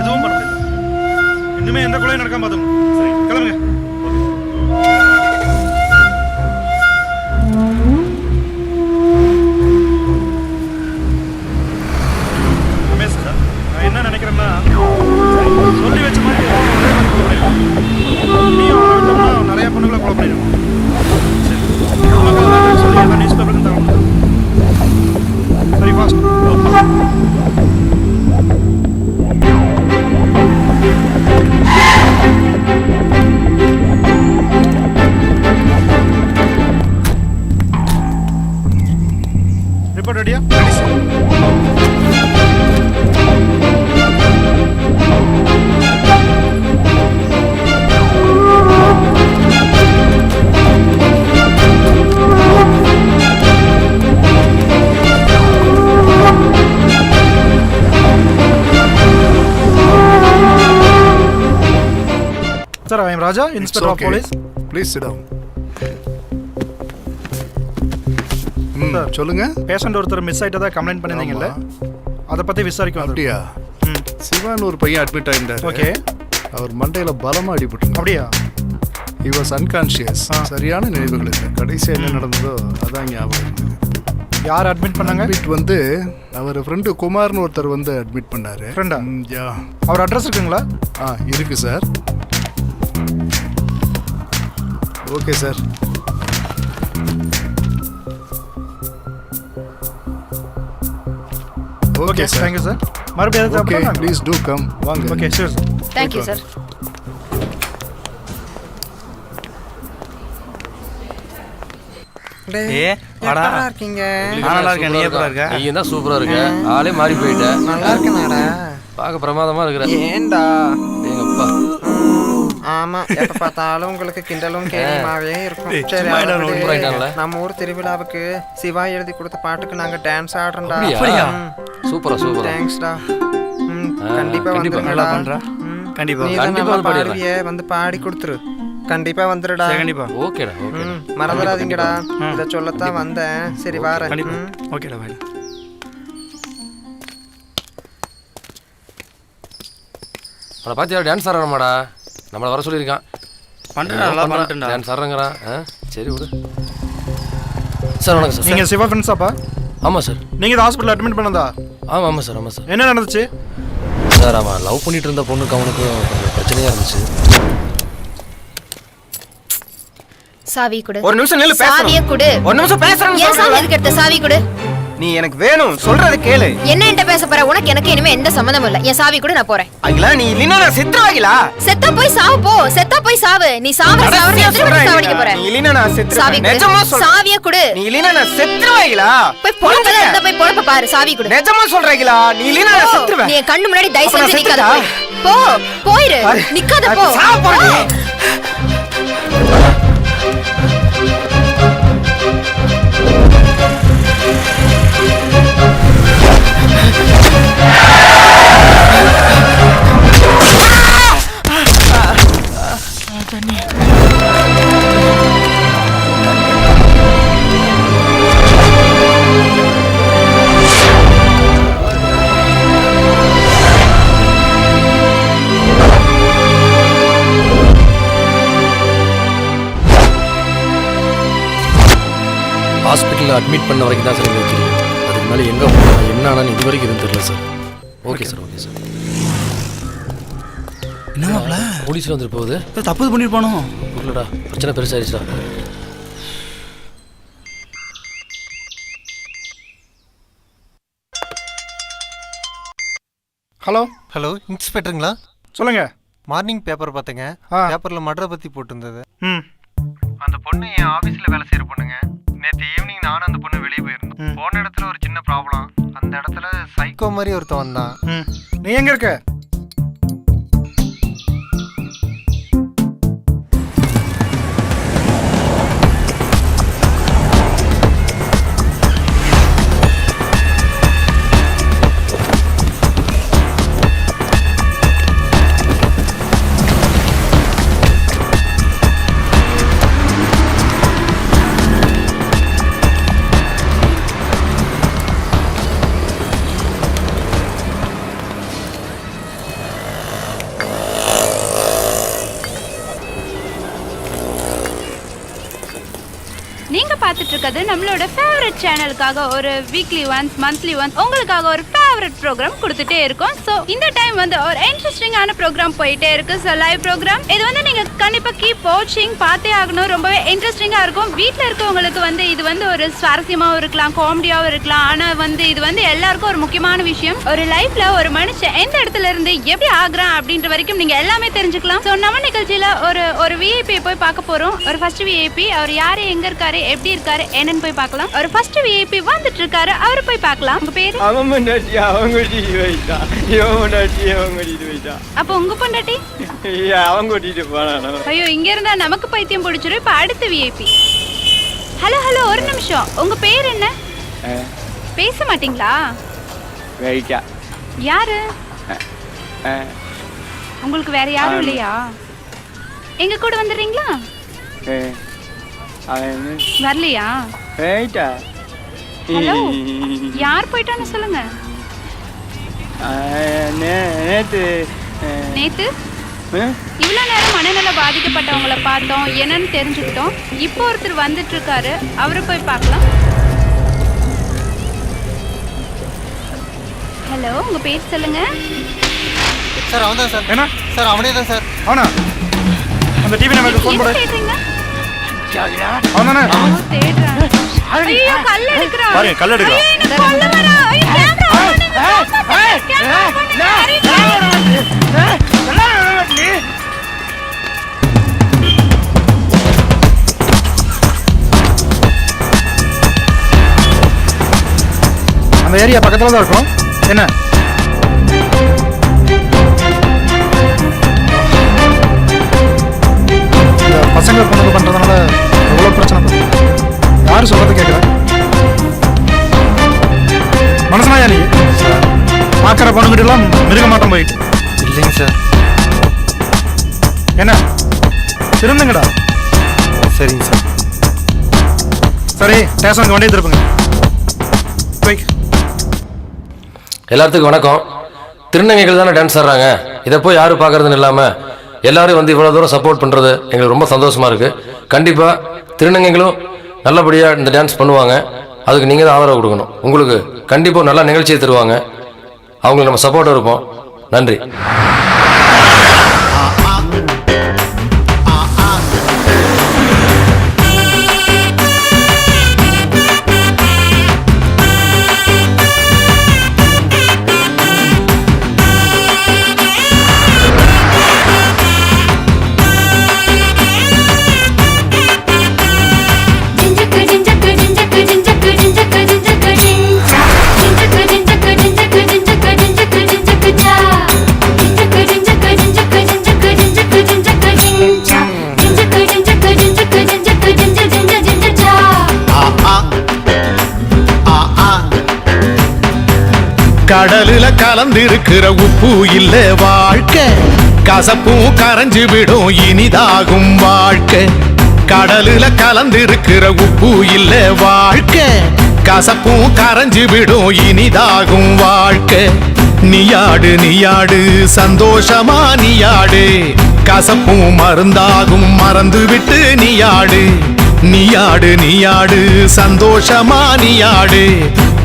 எதுவும் பண்ண முடியாது. இனிமே எந்த கொலையும் நடக்காம பாத்துங்க. சரி கிளம்புங்க. ரமேஷ் சார், நான் என்ன நினைக்கிறேன்னா சொல்லி வச்ச மாதிரி நீயும் அவனை விட்டோம்னா நிறைய பொண்ணுகளை கொலை பண்ணிடுவோம். சொல்லி எல்லாம் நியூஸ் பேப்பருக்கு தகவல். சரி ஃபாஸ்ட். ரிப்போர்ட் ரெடியா? Sir, I am Raja, Inspector of Police. Please sit down. சொல்லுங்க. பேஷண்ட் ஒருத்தர் மிஸ் ஆயிட்டதா கம்ப்ளைண்ட் பண்ணிருந்தீங்கல்ல, அதை பத்தி விசாரிக்க அப்படியா? சிவான் ஒரு பையன் அட்மிட் ஆயிருந்தாரு. ஓகே. அவர் மண்டையில பலமா அடிபட்டு. அப்படியா? he was unconscious. சரியான நினைவுகள் இல்லை. கடைசியா என்ன நடந்ததோ அதான் ஞாபகம். யார் அட்மிட் பண்ணாங்க? அட்மிட் வந்து அவர் ஃப்ரெண்டு குமார்னு ஒருத்தர் வந்து அட்மிட் பண்ணாரு. ஃப்ரெண்டா? யா. அவர் அட்ரஸ் இருக்குங்களா? இருக்கு sir. Okay sir. Okay sir. Thank you sir. மறுபடியும் ஏதாவது ஓகே தேவைப்பட்டா ப்ளீஸ் டூ கம். வாங்க. Okay sure sir. Thank you sir. வாடா இருக்கீங்க. நான் நல்லா இருக்கேன். நீ எப்படி இருக்க? நீ தான் சூப்பரா இருக்க. ஆளே மாறி போயிட்ட. நல்லா இருக்கேனாடா. பார்க்க பிரமாதமா இருக்கிற. ஏன்டா? எங்கப்பா. ஆமா, எப்ப பார்த்தாலும் உங்களுக்கு கிண்டலும் கேலியுமாவே இருக்கும். சரி, நம்ம ஊர் திருவிழாவுக்கு சிவா எழுதி கொடுத்த பாட்டுக்கு நாங்க டான்ஸ் ஆடுறோம்டா. அப்படியா? சூப்பரா சூப்பரா. தேங்க்ஸ்டா. கண்டிப்பா வந்துருங்கடா. கண்டிப்பா. நீ கண்டிப்பா பாடுவியே, வந்து பாடி கொடுத்துரு. கண்டிப்பா வந்துருடா. கண்டிப்பா. ஓகேடா ஓகே. மறந்துடாதீங்கடா. இத சொல்லத்தான் வந்தேன். சரி வாரேன். ஓகேடா பாய். அவனை பார்த்தியா டான்ஸ் ஆடுறாமாடா. நம்மளை வர சொல்லியிருக்கான். பண்ணுறேன். டான்ஸ் ஆடுறங்கிறான். சரி விடு. சார் வணக்கம் சார். நீங்கள் சிவா ஃப்ரெண்ட்ஸாப்பா? ஆமாம் சார். நீங்கள் இந்த ஹாஸ்பிட்டல் அட்மிட் பண்ணதா? ஆமாம் சார். ஆமாம் சார். என்ன நடந்துச்சு சார்? அவன் லவ் பண்ணிட்டு இருந்த பொண்ணுக்கு அவனுக்கும் கொஞ்சம் பிரச்சனையாக இருந்துச்சு. சாவி கொடு. ஒரு நிமிஷம் நில்லு. சாவியை கொடு. ஒரு நிமிஷம் பேசுறேன். ஏன் சாவி எதுக்கு எடுத்த? சாவி கொடு. நீ எனக்கு வேணும், சொல்றத கேளு. என்ன என்கிட்ட பேச போற? உனக்கு எனக்கு இனிமே எந்த சம்மந்தமும் இல்ல. என் சாவி கூட நான் போறேன். அகிலா நீ இல்லனா நான் செத்துறவாகிலா. செத்தா போய் சாவு போ. செத்தா போய் சாவு. நீ சாவற நீ எதுக்கு சாவடிக்க போற? நீ இல்லனா நான் செத்துறேன். சாவி நிஜமா சொல்றேன். சாவியை கொடு. நீ இல்லனா நான் செத்துறவாகிலா. போய் பொழப்பத இருந்த போய் பொழப்ப பாரு. சாவி கொடு. நிஜமா சொல்றீங்களா? நீ இல்லனா நான் செத்துறேன். நீ கண்ணு முன்னாடி தயவு செஞ்சு நிக்காத. போ. போயிரு. நிக்காத போ. சாவ போறே. ஹாஸ்பிட்டலில் அட்மிட் பண்ண வரைக்கும் தான் சார் எங்களுக்கு தெரியும். அதுக்கு மேலே எங்கே போகணும் என்ன ஆனான்னு இது வரைக்கும் எதுவும் தெரியல sir. Okay sir. Okay sir. என்னமாப்ல போலீஸில் வந்துட்டு போகுது. தப்பு பண்ணிருப்பானோ? இல்லைடா, பிரச்சனை பெருசாகிடுச்சுடா. ஹலோ. ஹலோ இன்ஸ்பெக்டருங்களா? சொல்லுங்க. மார்னிங் பேப்பர் பார்த்தேங்க. பேப்பரில் மர்டரை பற்றி போட்டிருந்தது. அந்த பொண்ணு என் ஆஃபீஸில் வேலை செய்கிற பொண்ணுங்க. நேற்று ஈவினிங் நானும் அந்த பொண்ணு வெளியே போயிருந்தோம். போன இடத்துல ஒரு சின்ன ப்ராப்ளம். அந்த இடத்துல சைக்கோ மாதிரி ஒருத்தன் வந்தான். நீ எங்கே இருக்க? பார்த்துட்டு இருக்கிறது நம்மளோட ஃபேவரட் சேனலுக்காக ஒரு வீக்லி ஒன்ஸ் மந்த்லி ஒன்ஸ் உங்களுக்காக ஒரு ஃபேவரட் ப்ரோக்ராம் கொடுத்துட்டே இருக்கோம். ஸோ இந்த டைம் வந்து ஒரு இன்ட்ரெஸ்டிங்கான ப்ரோக்ராம் போயிட்டே இருக்கு. ஸோ லைவ் ப்ரோக்ராம் இது வந்து நீங்க கண்டிப்பா கீப் வாட்சிங், பார்த்தே ஆகணும். ரொம்பவே இன்ட்ரெஸ்டிங்கா இருக்கும். வீட்டில் இருக்கவங்களுக்கு வந்து இது வந்து ஒரு சுவாரஸ்யமாகவும் இருக்கலாம், காமெடியாகவும் இருக்கலாம். ஆனால் வந்து இது வந்து எல்லாருக்கும் ஒரு முக்கியமான விஷயம். ஒரு லைஃப்ல ஒரு மனுஷன் எந்த இடத்துல இருந்து எப்படி ஆகுறான் அப்படின்ற வரைக்கும் நீங்க எல்லாமே தெரிஞ்சுக்கலாம். ஸோ நம்ம நிகழ்ச்சியில ஒரு விஐபி போய் பார்க்க போறோம். ஒரு ஃபர்ஸ்ட் விஐபி, அவர் யாரு, எங்க இருக்காரு, எப்படி இருக்காரு, என்னன்னு போய் பார்க்கலாம். ஒரு ஃபர்ஸ்ட் விஐபி வந்துட்டு இருக்காரு, அவரு போய் பார்க்கலாம். உங்க பேரு? அப்ப உங்க பொண்டாட்டி? ஐயோ, இங்க இருந்தா நமக்கு பைத்தியம் பிடிச்சிரும். இப்ப அடுத்த விஐபி. ஹலோ ஹலோ, ஒரு நிமிஷம். உங்க பேர் என்ன? பேச மாட்டீங்களா? யாரு? உங்களுக்கு வேற யாரும் இல்லையா? எங்க கூட வந்துடுறீங்களா? வரலையா? ஹலோ, யார் போயிட்டான்னு சொல்லுங்க. நேத்து இவ்வளவு நேரம் மனநல பாதிக்கப்பட்டவங்கள பார்த்தோம், என்னன்னு தெரிஞ்சுக்கிட்டோம். இப்போ ஒருத்தர் வந்துட்டு இருக்காரு, அவரை போய் பார்க்கலாம். ஹலோ, உங்க பேர் சொல்லுங்க. சார் அவன் தான் சார். என்ன சார் அவனே தான் சார். அவனா? அந்த டிவி நம்பருக்கு ஃபோன் போடு. அவனானே? தேடுறான். ஐயோ, கல்ல எடுக்கறான். பாருங்க, கல்ல எடுக்கறான். ஐயோ, என்ன கொல்ல வரா. ஐயோ, அந்த ஏரியா பக்கத்துல தான் இருக்கும். என்ன பசங்க பொண்ணுங்க பண்றதுனால எவ்வளவு பிரச்சனை? யாரு சொல்றது கேட்குறேன்? மனசனாயா நீ? பார்க்குற பொண்ணுகிட்ட எல்லாம் மிருக மாட்டம் போயிட்டு. இல்லைங்க சார். என்ன திருந்துங்கடா. சரிங்க சார். சரி, ஸ்டேஷனுக்கு வண்டியை திருப்புங்க. எல்லாத்துக்கும் வணக்கம். திருநங்கைகள் தானே டான்ஸ் ஆடுறாங்க, இதை போய் யாரும் பார்க்கறதுன்னு இல்லாமல் எல்லாரும் வந்து இவ்வளோ தூரம் சப்போர்ட் பண்ணுறது எங்களுக்கு ரொம்ப சந்தோஷமாக இருக்குது. கண்டிப்பாக திருநங்கைகளும் நல்லபடியாக இந்த டான்ஸ் பண்ணுவாங்க. அதுக்கு நீங்கள் தான் ஆதரவு கொடுக்கணும். உங்களுக்கு கண்டிப்பாக நல்ல நிகழ்ச்சியை தருவாங்க. அவங்களுக்கு நம்ம சப்போர்ட்டாக இருப்போம். நன்றி. கடலுல கலந்திருக்கிற உப்பு இல்ல வாழ்க்கை, கசப்பும் கரைஞ்சு விடும் இனிதாகும் வாழ்க்கை. கடலுல கலந்திருக்கிற உப்பு இல்ல வாழ்க்கை, கசப்பும் கரைஞ்சு விடும் இனிதாகும் வாழ்க்கை. நீயாடு நீயாடு சந்தோஷமா நீயாடு, கசப்பும் மருந்தாகும் மறந்து விட்டு நீயாடு. நீயாடு நீயாடு சந்தோஷமா நீயாடு,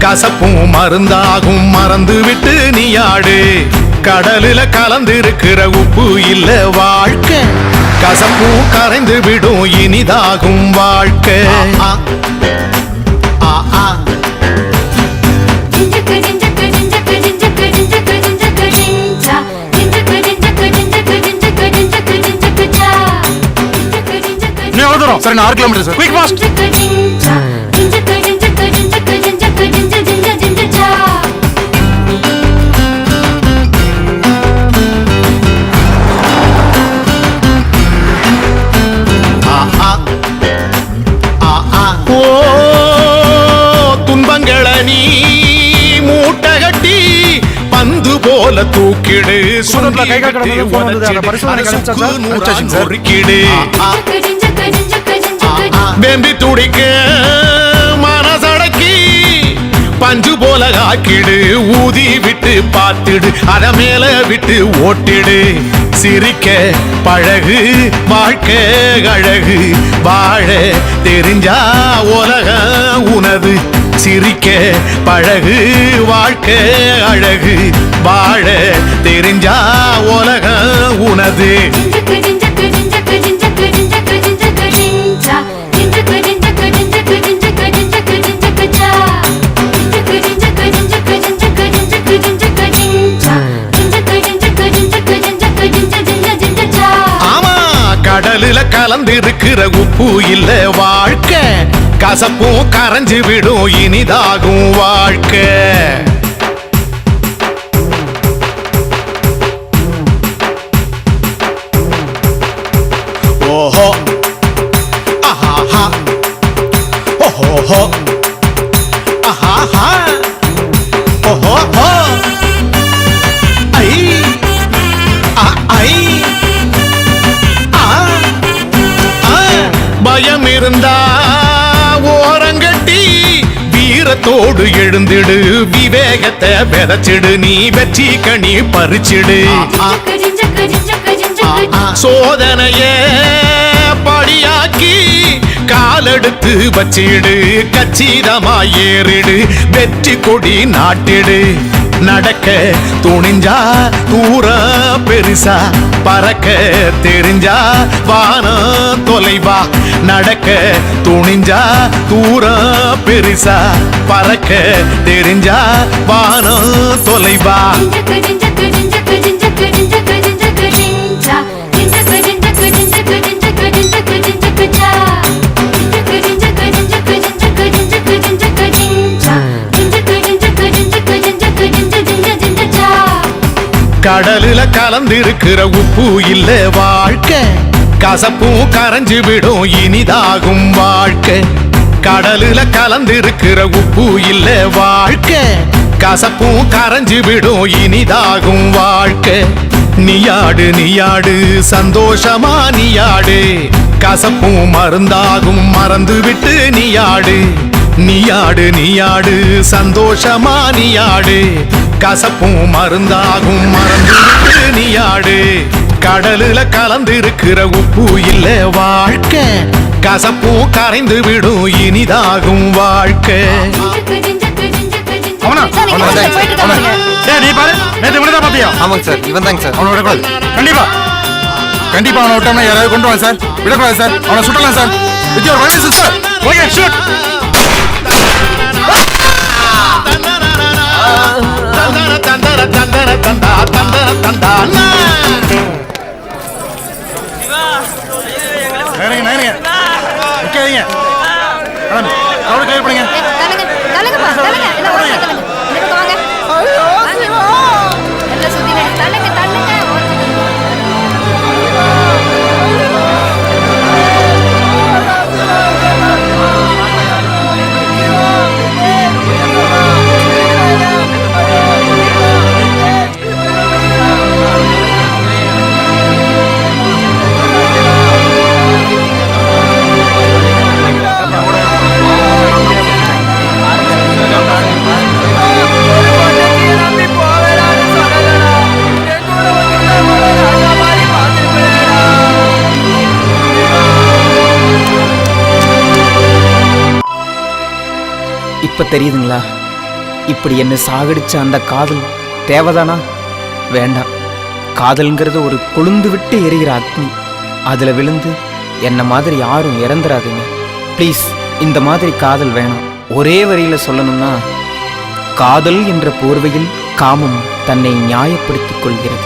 கசப்பும் மருந்தாகும் மறந்து விட்டு நீயாடு. கடலுல கலந்திருக்கிற உப்பு இல்ல வாழ்க்கை, கசப்பும் கரைந்து விடும் இனிதாகும் வாழ்க்கை. சரி, நான் 6 கிலோமீட்டர் சார். Quick fast. துன்பங்களை நீ மூட்டை கட்டி பந்து போல தூக்கிடு, வெம்பி துடிக்க மனசடக்கி பஞ்சு போல காக்கிடு, ஊதி விட்டு பார்த்துடு, அத மேல விட்டு ஓட்டிடு. சிரிக்க பழகு வாழ்க்கை அழகு வாழ தெரிஞ்சா உலகம் உனது சிரிக்க பழகு வாழ்க்கை அழகு வாழ தெரிஞ்சா உலகம் உனது கடலுல கலந்திருக்கிற உப்பு இல்ல வாழ்க்கை கசப்பும் கரைஞ்சு விடும் இனிதாகும் வாழ்க்கை ஓஹோ ஆஹா ஓஹோ ஆஹா ஓஹோ ஐ ஐ பயம் இருந்தா ஓரங்கட்டி வீரத்தோடு எழுந்திடு விவேகத்தை விதைச்சிடு நீ வெற்றி கனி பறிச்சிடு சோதனைய படியாக்கி காலெடுத்து வச்சிடு கச்சிதமா ஏறிடு வெற்றி கொடி நாட்டிடு நடக்க துணிஞ்சா தூர பெருசா பறக்க தெரிஞ்சா வானம் தொலைவா நடக்க துணிஞ்சா தூர பெருசா பறக்க தெரிஞ்சா வானம் தொலைவா கடலுல கலந்திருக்கிற உப்பு இல்ல வாழ்க்கை கசப்பும் கரைஞ்சு விடும் இனிதாகும் வாழ்க்கை கடலுல கலந்திருக்கிற உப்பு இல்ல வாழ்க்கை கசப்பும் கரைஞ்சு விடும் இனிதாகும் வாழ்க்கை நீயாடு சந்தோஷமா நீயாடு கசப்பும் மருந்தாகும் மறந்து விட்டு நீயாடு சந்தோஷமா நீயாடு கசப்பும் மருந்தாகும் மறந்து விட்டு நீயாடு கடலுல கலந்திருக்கிற உப்பு இல்ல வாழ்க்கை கசப்பும் கரைந்து விடும் இனிதாகும் வாழ்க்கை ஆமாங்க சார் இவன் தாங்க சார் அவனை விடக்கூடாது கண்டிப்பா அவனை விட்டோம்னா யாராவது கொண்டு வாங்க சார் விடக்கூடாது சார் அவனை சுட்டலாம் sir with your wife sister okay shoot தந்தர தந்தர தந்தா தந்தர தந்தா நேரங்க நிக்காதீங்க கவலை கிளியர் பண்ணுங்க இப்ப தெரியுதுங்களா இப்படி என்ன சாகடிச்ச அந்த காதல் தேவைதானா? வேண்டாம். காதல்ங்கிறது ஒரு கொழுந்து விட்டு எரிகிற அக்னி. அதுல விழுந்து என்ன மாதிரி யாரும் இறந்துடாதீங்க ப்ளீஸ். இந்த மாதிரி காதல் வேணாம். ஒரே வரியில சொல்லணும்னா, காதல் என்ற போர்வையில் காமம் தன்னை நியாயப்படுத்திக் கொள்கிறது.